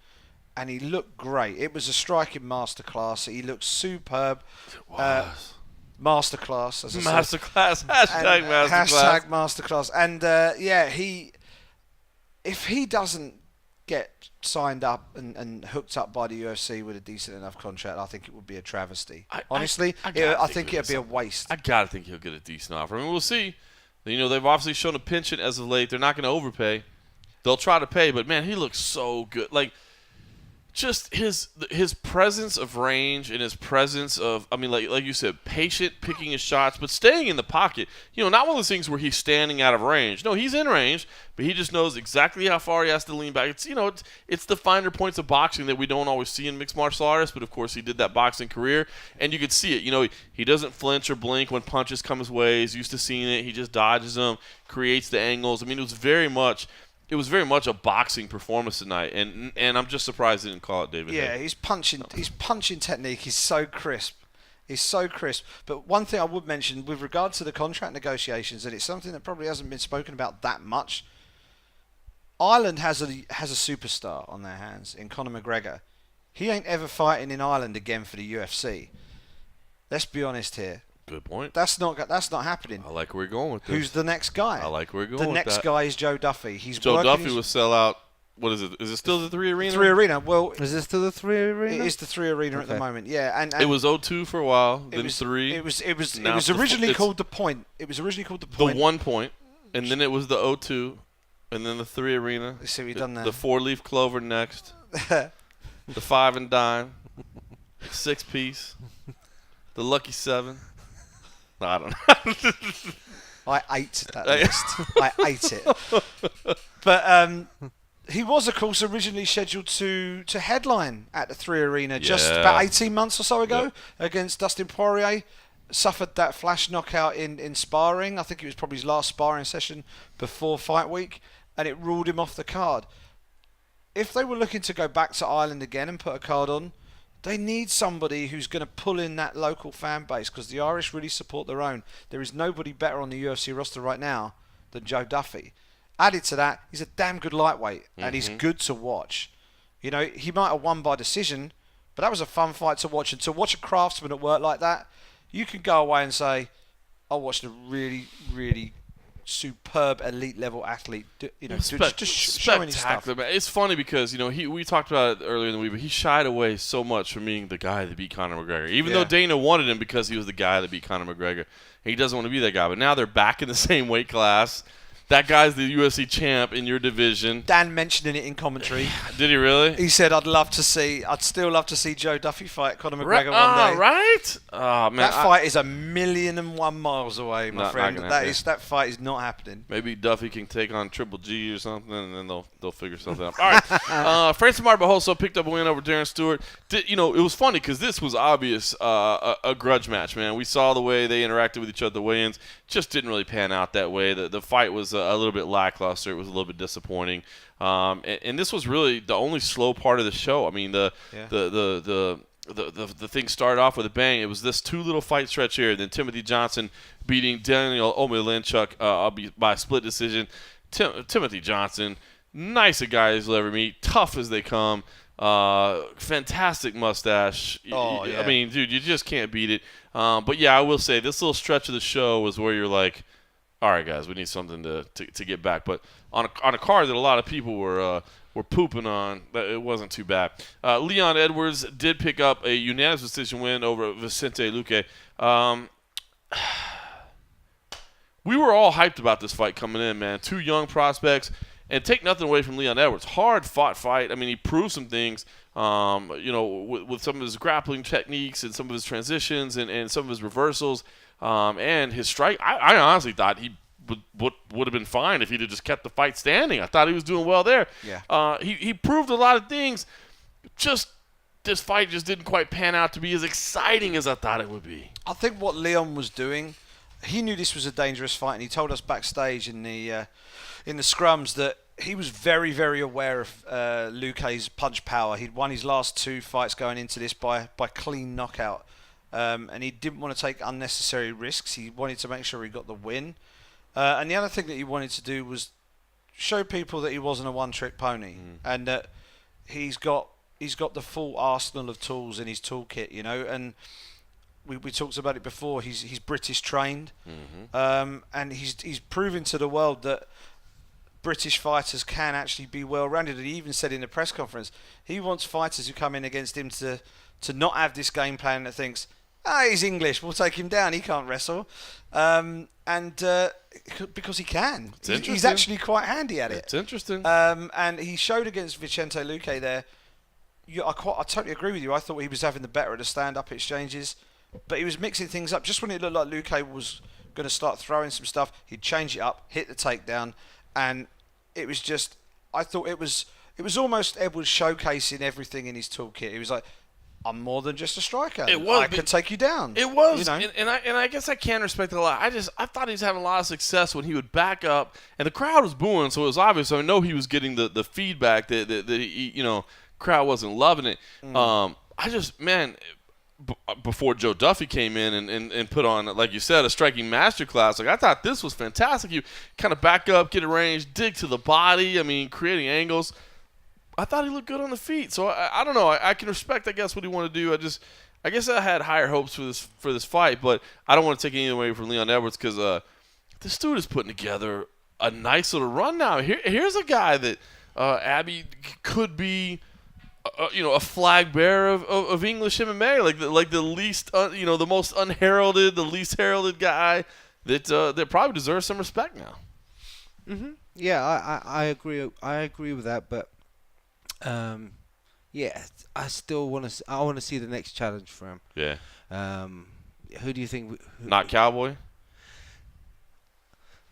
and he looked great. It was a striking masterclass. He looked superb. It was. Masterclass, as I said. Masterclass. Hashtag masterclass. Hashtag masterclass. And if he doesn't get signed up and hooked up by the UFC with a decent enough contract, I think it would be a travesty. Honestly, I think it'd be a waste. I gotta think he'll get a decent offer. We'll see. They've obviously shown a penchant as of late. They're not going to overpay. They'll try to pay, but man, he looks so good. Just his presence of range and his presence of, like you said, patient, picking his shots, but staying in the pocket. Not one of those things where he's standing out of range. No, he's in range, but he just knows exactly how far he has to lean back. It's the finer points of boxing that we don't always see in mixed martial artists, but of course he did that boxing career, and you could see it. He doesn't flinch or blink when punches come his way. He's used to seeing it. He just dodges them, creates the angles. It was very much a boxing performance tonight, and I'm just surprised they didn't call it David. Yeah, his punching technique is so crisp. He's so crisp. But one thing I would mention with regard to the contract negotiations, and it's something that probably hasn't been spoken about that much. Ireland has a superstar on their hands in Conor McGregor. He ain't ever fighting in Ireland again for the UFC. Let's be honest here. Good point. That's not happening. I like where we're going with this. Who's the next guy? I like where we're going with that. The next guy is Joe Duffy. Joe Duffy will sell out. What is it? Is it still the 3 Arena? 3 Arena. Well, is it still the 3 Arena? It is the 3 Arena at the moment. Yeah, and it was 0-2 for a while. Then 3. It was originally called the Point. It was originally called the Point. The 1 Point, and then it was the 0-2, and then the 3 Arena. Let's see what we've done there. The 4-leaf clover next. The 5 and dime. 6-piece. The lucky 7. I don't know. I ate that list. I ate it. But he was, of course, originally scheduled to headline at the 3 Arena just about 18 months or so ago against Dustin Poirier. Suffered that flash knockout in sparring. I think it was probably his last sparring session before fight week, and it ruled him off the card. If they were looking to go back to Ireland again and put a card on, they need somebody who's going to pull in that local fan base, because the Irish really support their own. There is nobody better on the UFC roster right now than Joe Duffy. Added to that, he's a damn good lightweight, and he's good to watch. You know, he might have won by decision, but that was a fun fight to watch. And to watch a craftsman at work like that, you can go away and say, I watched a really, really superb elite level athlete, just showing his stuff. Man. It's funny because, we talked about it earlier in the week, but he shied away so much from being the guy that beat Conor McGregor. Even though Dana wanted him because he was the guy that beat Conor McGregor. He doesn't want to be that guy. But now they're back in the same weight class. That guy's the UFC champ in your division. Dan mentioning it in commentary. Did he really? He said, I'd still love to see Joe Duffy fight Conor McGregor one day. Right? Oh, man. That fight is 1,000,001 miles away, my friend. That fight is not happening. Maybe Duffy can take on Triple G or something, and then they'll figure something out. All right. Francis Barbosa picked up a win over Darren Stewart. It was funny because this was obvious a grudge match, man. We saw the way they interacted with each other, the weigh-ins. Just didn't really pan out that way. The fight was a little bit lackluster. It was a little bit disappointing. And this was really the only slow part of the show. I mean, the thing started off with a bang. It was this 2 little fight stretch here. Then Timothy Johnson beating Daniel Omelenchuk by split decision. Timothy Johnson, nice a guy as you'll ever meet, tough as they come. Fantastic mustache. I mean, dude, you just can't beat it. But yeah, I will say this little stretch of the show was where you're like, all right, guys, we need something to get back. But on a card that a lot of people were pooping on, it wasn't too bad. Leon Edwards did pick up a unanimous decision win over Vicente Luque. We were all hyped about this fight coming in, man. 2 young prospects. And take nothing away from Leon Edwards. Hard-fought fight. I mean, he proved some things, with some of his grappling techniques and some of his transitions and some of his reversals and his strike. I honestly thought he would have been fine if he'd have just kept the fight standing. I thought he was doing well there. Yeah. He proved a lot of things. Just this fight just didn't quite pan out to be as exciting as I thought it would be. I think what Leon was doing, he knew this was a dangerous fight, and he told us backstage in the scrums that he was very, very aware of Luque's punch power. He'd won his last 2 fights going into this by clean knockout. And he didn't want to take unnecessary risks. He wanted to make sure he got the win. And the other thing that he wanted to do was show people that he wasn't a one-trick pony, and that he's got the full arsenal of tools in his toolkit, And we talked about it before. He's British trained, and he's proven to the world that British fighters can actually be well-rounded. And he even said in the press conference, he wants fighters who come in against him to not have this game plan that thinks, he's English, we'll take him down, he can't wrestle. Because he can. He's actually quite handy at it. It's interesting. And he showed against Vicente Luque there. I totally agree with you. I thought he was having the better of the stand-up exchanges, but he was mixing things up. Just when it looked like Luque was going to start throwing some stuff, he'd change it up, hit the takedown, and it was just, I thought it was almost Edwards showcasing everything in his toolkit. He was like, I'm more than just a striker. I could take you down. It was, and I guess I can respect it a lot. I thought he was having a lot of success when he would back up, and the crowd was booing, so it was obvious. I know he was getting the feedback that he, crowd wasn't loving it. Before Joe Duffy came in and put on, like you said, a striking masterclass, I thought this was fantastic. You kind of back up, get a range, dig to the body. I mean, creating angles. I thought he looked good on the feet. So I don't know. I can respect, I guess, what he wanted to do. I guess I had higher hopes for this fight, but I don't want to take anything away from Leon Edwards because this dude is putting together a nice little run now. Here's a guy that Abbey could be. A flag bearer of English MMA, like the least, the most unheralded, the least heralded guy that probably deserves some respect now. Mm-hmm. Yeah, I agree. I agree with that, but I still want to. I want to see the next challenge for him. Yeah. Who do you think? Not Cowboy.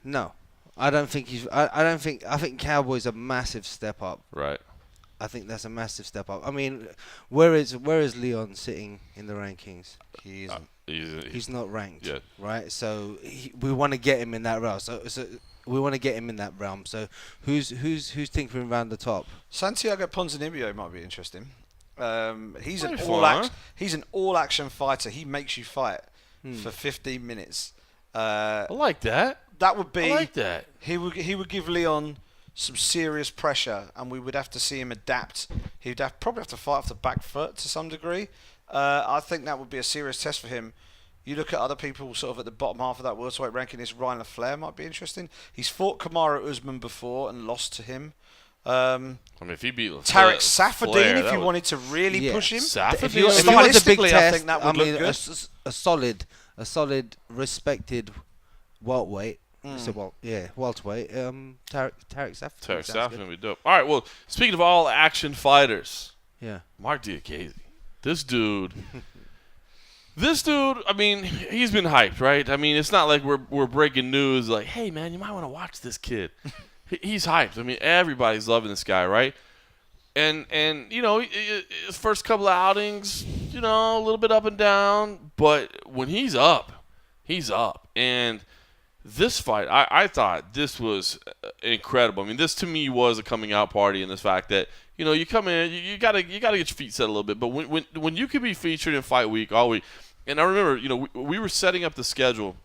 No, I don't think he's. I think Cowboy's a massive step up. Right. I think that's a massive step up. I mean, where is Leon sitting in the rankings? He isn't. He's not ranked. Yeah. Right. So we want to get him in that realm. So we want to get him in that realm. So who's tinkering around the top? Santiago Ponzinibbio might be interesting. He's an Fun. he's an all-action fighter. He makes you fight for 15 minutes. I like that. That would be. I like that. He would give Leon some serious pressure, and we would have to see him adapt. He'd probably have to fight off the back foot to some degree. I think that would be a serious test for him. You look at other people sort of at the bottom half of that welterweight ranking. This Ryan LaFleur might be interesting. He's fought Kamaru Usman before and lost to him. I mean, if he beat Tarek Safadine, if you wanted to really push him, if you want a big test, I think that would look good. A solid, respected welterweight. So welterweight. Tarek Safadine. Tarek Safadine would be dope. All right. Well, speaking of all action fighters, Mark Diakiese, this dude. I mean, he's been hyped, right? I mean, it's not like we're breaking news like, hey, man, you might want to watch this kid. He's hyped. I mean, everybody's loving this guy, right? And you know, his first couple of outings, you know, a little bit up and down. But when he's up. And this fight, I thought this was incredible. I mean, this to me was a coming out party in this fact that, you know, you come in, you gotta get your feet set a little bit. But when you could be featured in Fight Week all week, and I remember, you know, we were setting up the schedule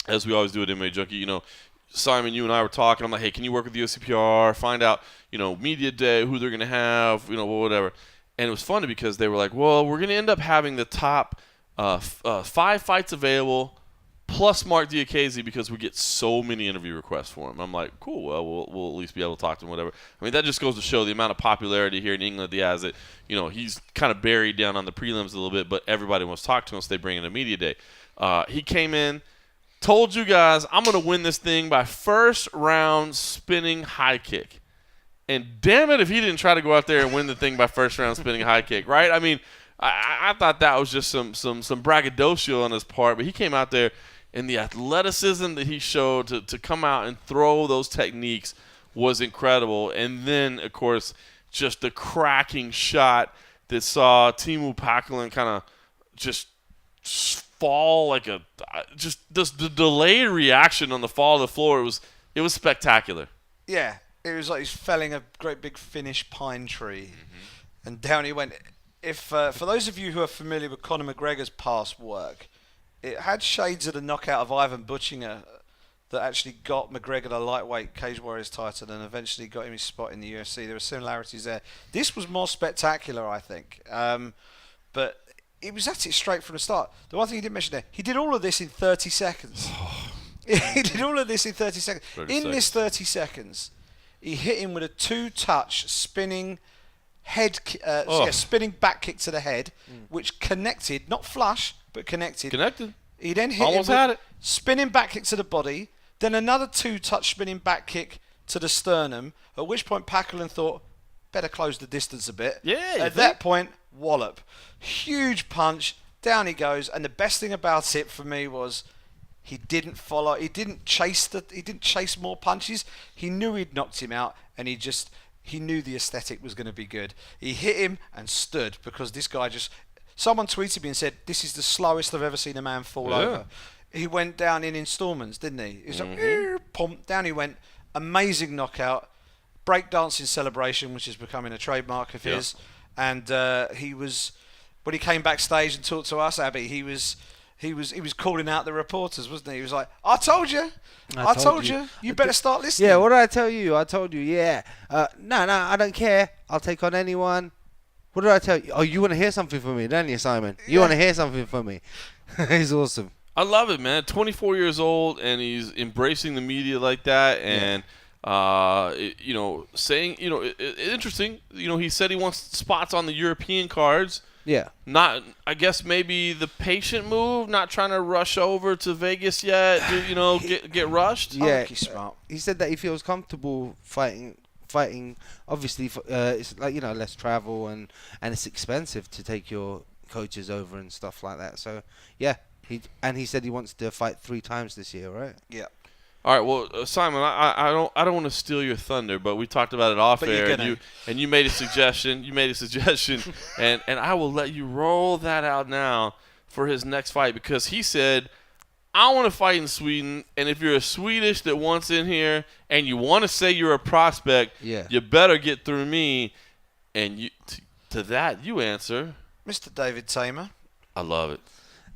as we always do at MMA Junkie. You know, Simon, you and I were talking. I'm like, hey, can you work with the USCPR? Find out, you know, media day, who they're gonna have, you know, whatever. And it was funny because they were like, well, we're gonna end up having the top 5 fights available. Plus Mark Diakiese because we get so many interview requests for him. I'm like, cool. Well, we'll at least be able to talk to him, whatever. I mean, that just goes to show the amount of popularity here in England that he has. That, you know, he's kind of buried down on the prelims a little bit, but everybody wants to talk to him, so they bring in a media day. He came in, told you guys, I'm going to win this thing by first round spinning high kick. And damn it if he didn't try to go out there and win the thing by first round spinning high kick, right? I mean, I thought that was just some braggadocio on his part, but he came out there. And the athleticism that he showed to come out and throw those techniques was incredible. And then, of course, just the cracking shot that saw Teemu Packalén kind of just fall like the delayed reaction on the fall of the floor. It was spectacular. Yeah, it was like he's felling a great big Finnish pine tree, and down he went. If for those of you who are familiar with Conor McGregor's past work. It had shades of the knockout of Ivan Butchinger that actually got McGregor the lightweight Cage Warriors title and eventually got him his spot in the UFC. There were similarities there. This was more spectacular, I think. But it was at it straight from the start. The one thing he didn't mention there, he did all of this in 30 seconds. He did all of this in 30 seconds. This 30 seconds, he hit him with a 2-touch spinning spinning back kick to the head, which connected, not flush, but connected. He then hit Almost him had it. Spinning back kick to the body, then another 2-touch spinning back kick to the sternum, at which point Packalén thought, better close the distance a bit. Yeah. At that point, wallop. Huge punch, down he goes, and the best thing about it for me was he didn't chase more punches. He knew he'd knocked him out, and he knew the aesthetic was going to be good. He hit him and stood because this guy just... Someone tweeted me and said, this is the slowest I've ever seen a man fall over. He went down in installments, didn't he? He was like, pump, down he went. Amazing knockout. Breakdancing celebration, which is becoming a trademark of his. And he was... When he came backstage and talked to us, Abbey, he was calling out the reporters, wasn't he? He was like, I told you. I told you. You better start listening. Yeah, what did I tell you? I told you, yeah. No, I don't care. I'll take on anyone. What did I tell you? Oh, you want to hear something from me, don't you, Simon? You want to hear something from me. He's awesome. I love it, man. 24 years old, and he's embracing the media like that. And, you know, saying, you know, interesting. You know, he said he wants spots on the European cards. Yeah. Not, I guess maybe the patient move, not trying to rush over to Vegas yet, you know, get rushed. Yeah. I think he's smart. He said that he feels comfortable fighting. Obviously, it's like, you know, less travel and it's expensive to take your coaches over and stuff like that. So, yeah. He said he wants to fight 3 times this year, right? Yeah. All right, well, Simon, I don't want to steal your thunder, but we talked about it off But air, you're and gonna. you made a suggestion. And I will let you roll that out now for his next fight because he said, I want to fight in Sweden, and if you're a Swedish that wants in here and you want to say you're a prospect, you better get through me. And you to that you answer, Mr. David Tamer. I love it.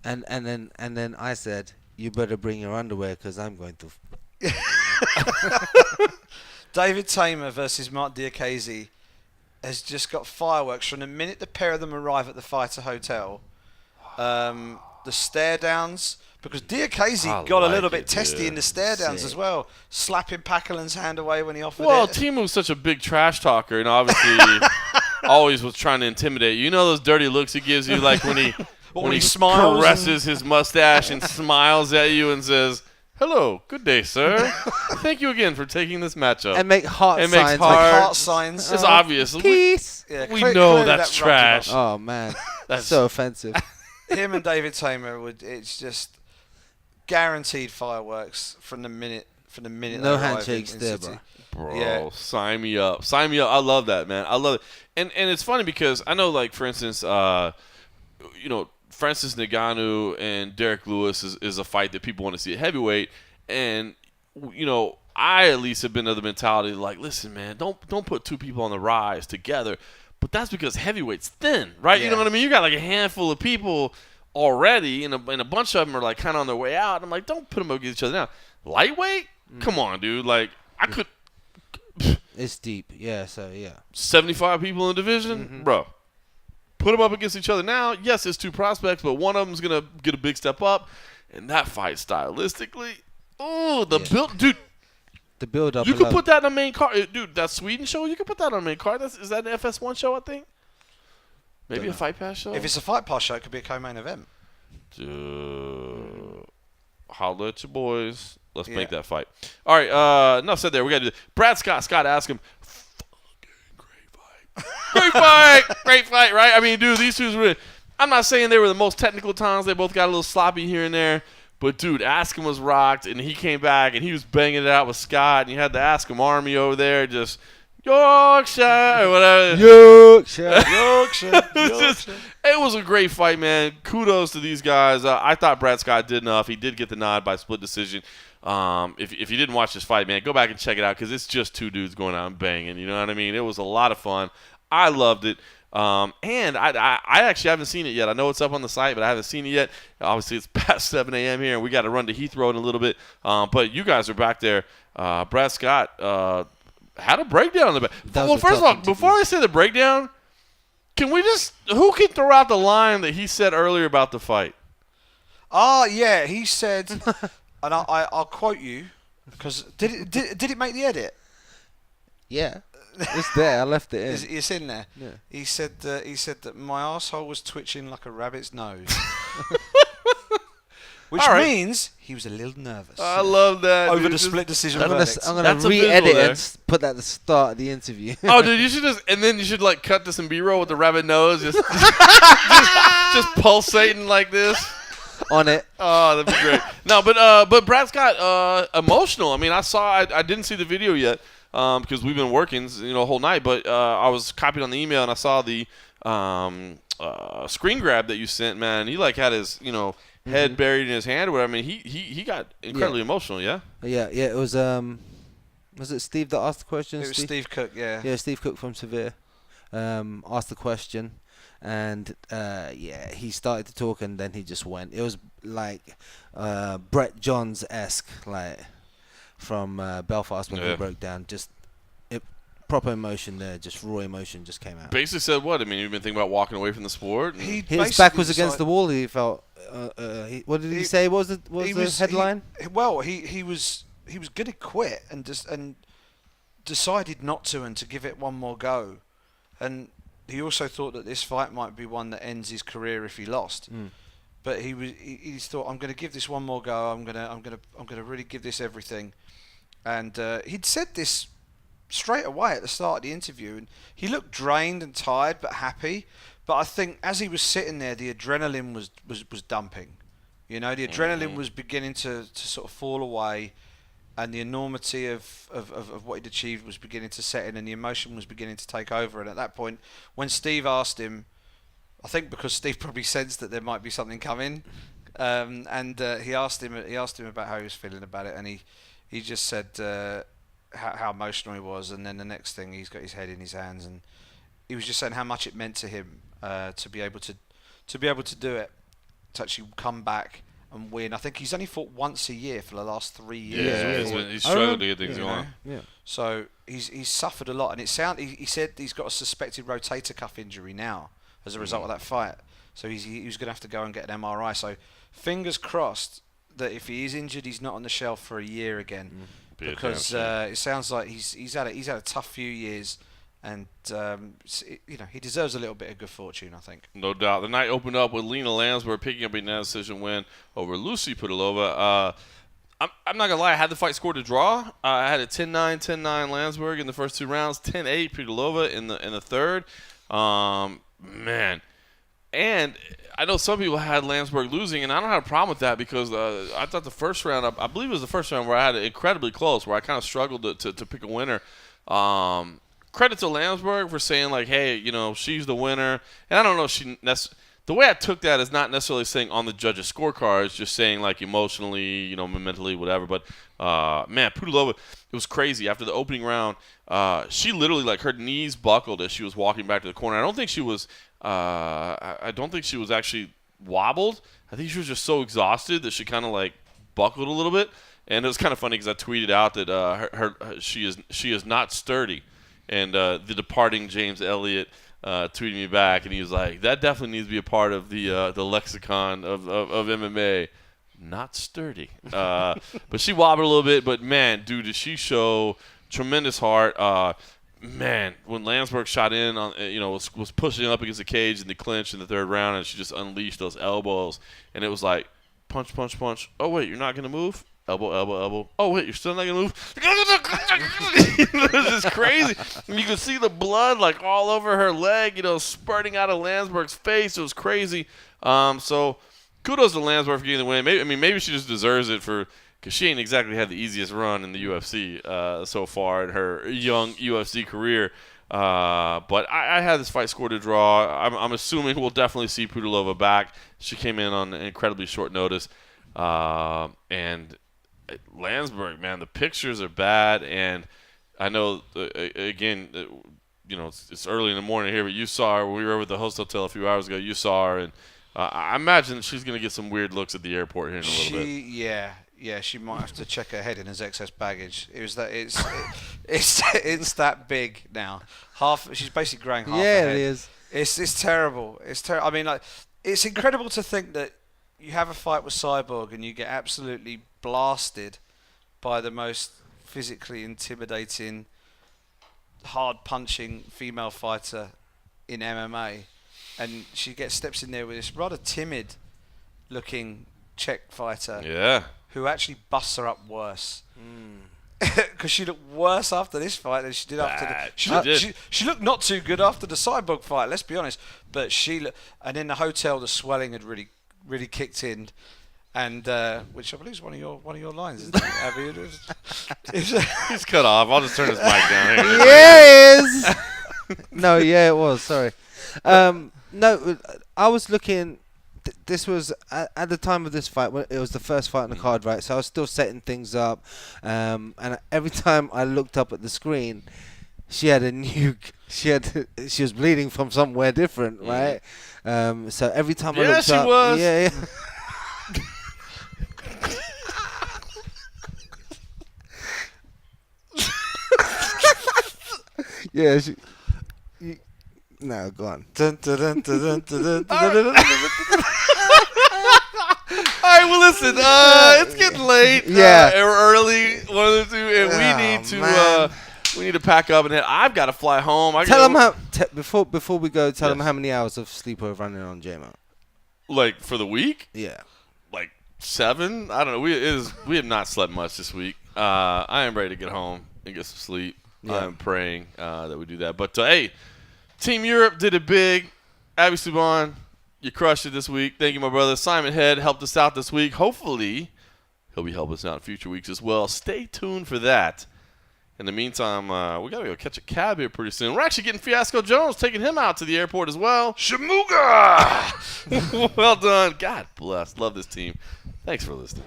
And then I said, you better bring your underwear because I'm going to. David Tamer versus Mark Diakiese has just got fireworks from the minute the pair of them arrive at the fighter hotel. The stare downs, because Diakiese got a little bit testy in the stare downs as well, slapping Packalen's hand away when he offered it. Well, Timu's such a big trash talker, and obviously always was trying to intimidate you. You know those dirty looks he gives you, like when he smiles, caresses his mustache and smiles at you and says, "Hello, good day, sir. Thank you again for taking this matchup." And make heart and signs. makes heart signs. It's obvious. Peace. We know that's trash. Oh man, that's so offensive. Him and David Tamer it's just guaranteed fireworks from the minute. No handshakes there, bro. Sign me up. I love that, man. I love it. And it's funny because I know, like, for instance, Francis Ngannou and Derek Lewis is a fight that people want to see at heavyweight, and I at least have been of the mentality like, listen, man, don't put two people on the rise together. But that's because heavyweight's thin, right? You know what I mean? You got like a handful of people already, and a bunch of them are like kind of on their way out. I'm like, don't put them against each other now. Lightweight? Come on, dude. Like, I could. It's deep, yeah. So yeah, 75 people in the division, bro. Put them up against each other now. Yes, it's two prospects, but one of them's gonna get a big step up, and that fight stylistically, build, dude. The build up. You could put that on the main card, dude. That Sweden show, you could put that on the main card. Is that an FS1 show? I think. Maybe a Fight Pass show. If it's a Fight Pass show, it could be a co-main event. Dude, holla at your boys. Let's make that fight. All right. Enough said there. We got to do this. Brad Scott asked him. Great fight, right? I mean, dude, these two were. I'm not saying they were the most technical times. They both got a little sloppy here and there. But, dude, Askham was rocked, and he came back, and he was banging it out with Scott, and you had the Askham Army over there just Yorkshire or whatever. Yorkshire. It was a great fight, man. Kudos to these guys. I thought Brad Scott did enough. He did get the nod by split decision. If you didn't watch this fight, man, go back and check it out because it's just two dudes going out and banging. You know what I mean? It was a lot of fun. I loved it. And I actually haven't seen it yet. I know it's up on the site, but I haven't seen it yet. Obviously, it's past 7 a.m. here, and we got to run to Heathrow in a little bit. But you guys are back there. Brad Scott had a breakdown on the back. Well, first of all, before I say the breakdown, who can throw out the line that he said earlier about the fight? Yeah, he said, and I'll quote you, because did it make the edit? Yeah. It's there. I left it in. It's in there. Yeah. He said that my arsehole was twitching like a rabbit's nose. Which means he was a little nervous. I love that. Over the split decision verdict. I'm going to re-edit it and put that at the start of the interview. Oh, dude, you should like cut to some B-roll with the rabbit nose, just pulsating like this. On it. Oh, that'd be great. No, but Brad Scott, emotional. I mean, I didn't see the video yet. Because we've been working, whole night. But I was copied on the email and I saw the screen grab that you sent. Man, he like had his head buried in his hand or whatever. I mean, he got incredibly emotional. Yeah. Yeah. It was it Steve that asked the question? It was Steve Cook. Yeah. Yeah, Steve Cook from Severe asked the question, and he started to talk and then he just went. It was like Brett Johns-esque, like. From Belfast when he broke down, just proper emotion there, just raw emotion just came out. Basically said what? I mean, you've been thinking about walking away from the sport. His back was against the wall. He felt. What did he say? What was the headline? He was going to quit and decided not to and to give it one more go, and he also thought that this fight might be one that ends his career if he lost. But he thought, I'm going to give this one more go. I'm going to really give this everything. And he'd said this straight away at the start of the interview, and he looked drained and tired but happy. But I think as he was sitting there, the adrenaline was dumping. The adrenaline was beginning to sort of fall away, and the enormity of what he'd achieved was beginning to set in, and the emotion was beginning to take over. And at that point, when Steve asked him, I think because Steve probably sensed that there might be something coming, and he asked him about how he was feeling about it, and he just said how emotional he was, and then the next thing he's got his head in his hands, and he was just saying how much it meant to him to be able to do it, to actually come back and win. I think he's only fought once a year for the last 3 years. Yeah, he's struggled to get things going. Yeah. So he's suffered a lot, and he said he's got a suspected rotator cuff injury now as a result of that fight. So he was going to have to go and get an MRI. So fingers crossed that if he is injured, he's not on the shelf for a year again, because it sounds like he's had a tough few years. And he deserves a little bit of good fortune, I think. No doubt. The night opened up with Lena Landsberg picking up a unanimous decision win over Lucy Pudilova. I'm not gonna lie, I had the fight scored to draw. I had it 10-9, 10-9 Landsberg in the first 2 rounds, 10-8 Pudilova in the third. Man, and I know some people had Landsberg losing, and I don't have a problem with that because I thought the first round, I believe it was the first round where I had it incredibly close, where I kind of struggled to pick a winner. Credit to Landsberg for saying, like, hey, she's the winner. And I don't know if the way I took that is not necessarily saying on the judges' scorecards, just saying, like, emotionally, mentally, whatever. But, man, Pudilova, it was crazy. After the opening round, she literally, like, her knees buckled as she was walking back to the corner. I don't think she was actually wobbled. I think she was just so exhausted that she kind of, like, buckled a little bit. And it was kind of funny because I tweeted out that she is not sturdy. And the departing James Elliott tweeted me back, and he was like, that definitely needs to be a part of the lexicon of MMA. Not sturdy. But she wobbled a little bit. But, man, dude, did she show tremendous heart. Man, when Landsberg shot in, was pushing up against the cage in the clinch in the third round, and she just unleashed those elbows. And it was like, punch, punch, punch. Oh, wait, you're not going to move? Elbow, elbow, elbow. Oh, wait, you're still not going to move? It was just crazy. And you could see the blood, like, all over her leg, spurting out of Landsberg's face. It was crazy. So kudos to Landsberg for getting the win. Maybe she just deserves it because she ain't exactly had the easiest run in the UFC so far in her young UFC career. But I had this fight scored to draw. I'm assuming we'll definitely see Pudilova back. She came in on incredibly short notice. And Landsberg, man, the pictures are bad, and I know again, it's early in the morning here, but you saw her when we were over at the host hotel a few hours ago. You saw her, and I imagine she's going to get some weird looks at the airport here in a little bit. Yeah, she might have to check her head in as excess baggage. It's that big now. She's basically growing half her head. It is. It's terrible. It's terrible. I mean, like, it's incredible to think that you have a fight with Cyborg and you get absolutely blasted by the most physically intimidating, hard-punching female fighter in MMA, and she steps in there with this rather timid-looking Czech fighter, who actually busts her up worse. Because she looked worse after this fight than she did after she looked not too good after the Cyborg fight. Let's be honest, but and in the hotel the swelling had really kicked in, and which I believe is one of your lines, isn't it, Abbey? He's cut off. I'll just turn his mic down here. Yes. No, yeah, it was. Sorry. No, I was looking. This was at the time of this fight. It was the first fight on the card, right? So I was still setting things up, and every time I looked up at the screen, she had a nuke. She was bleeding from somewhere different, right? So every time I looked up, was. Yeah. Yeah. No, go on. All right, well, listen, it's getting late. Yeah. We're early, one of the two, and we need to pack up and head. I've got to fly home. Tell them before we go. Tell them how many hours of sleep we're running on, J-Mo. Like for the week? Yeah. Like 7? I don't know. We have not slept much this week. I am ready to get home and get some sleep. Yeah. I'm praying that we do that. But hey, Team Europe did it big. Abbey Subhan, you crushed it this week. Thank you, my brother. Simon Head helped us out this week. Hopefully, He'll be helping us out in future weeks as well. Stay tuned for that. In the meantime, we got to go catch a cab here pretty soon. We're actually getting Fiasco Jones, taking him out to the airport as well. Shamuga! Well done. God bless. Love this team. Thanks for listening.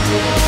Yeah.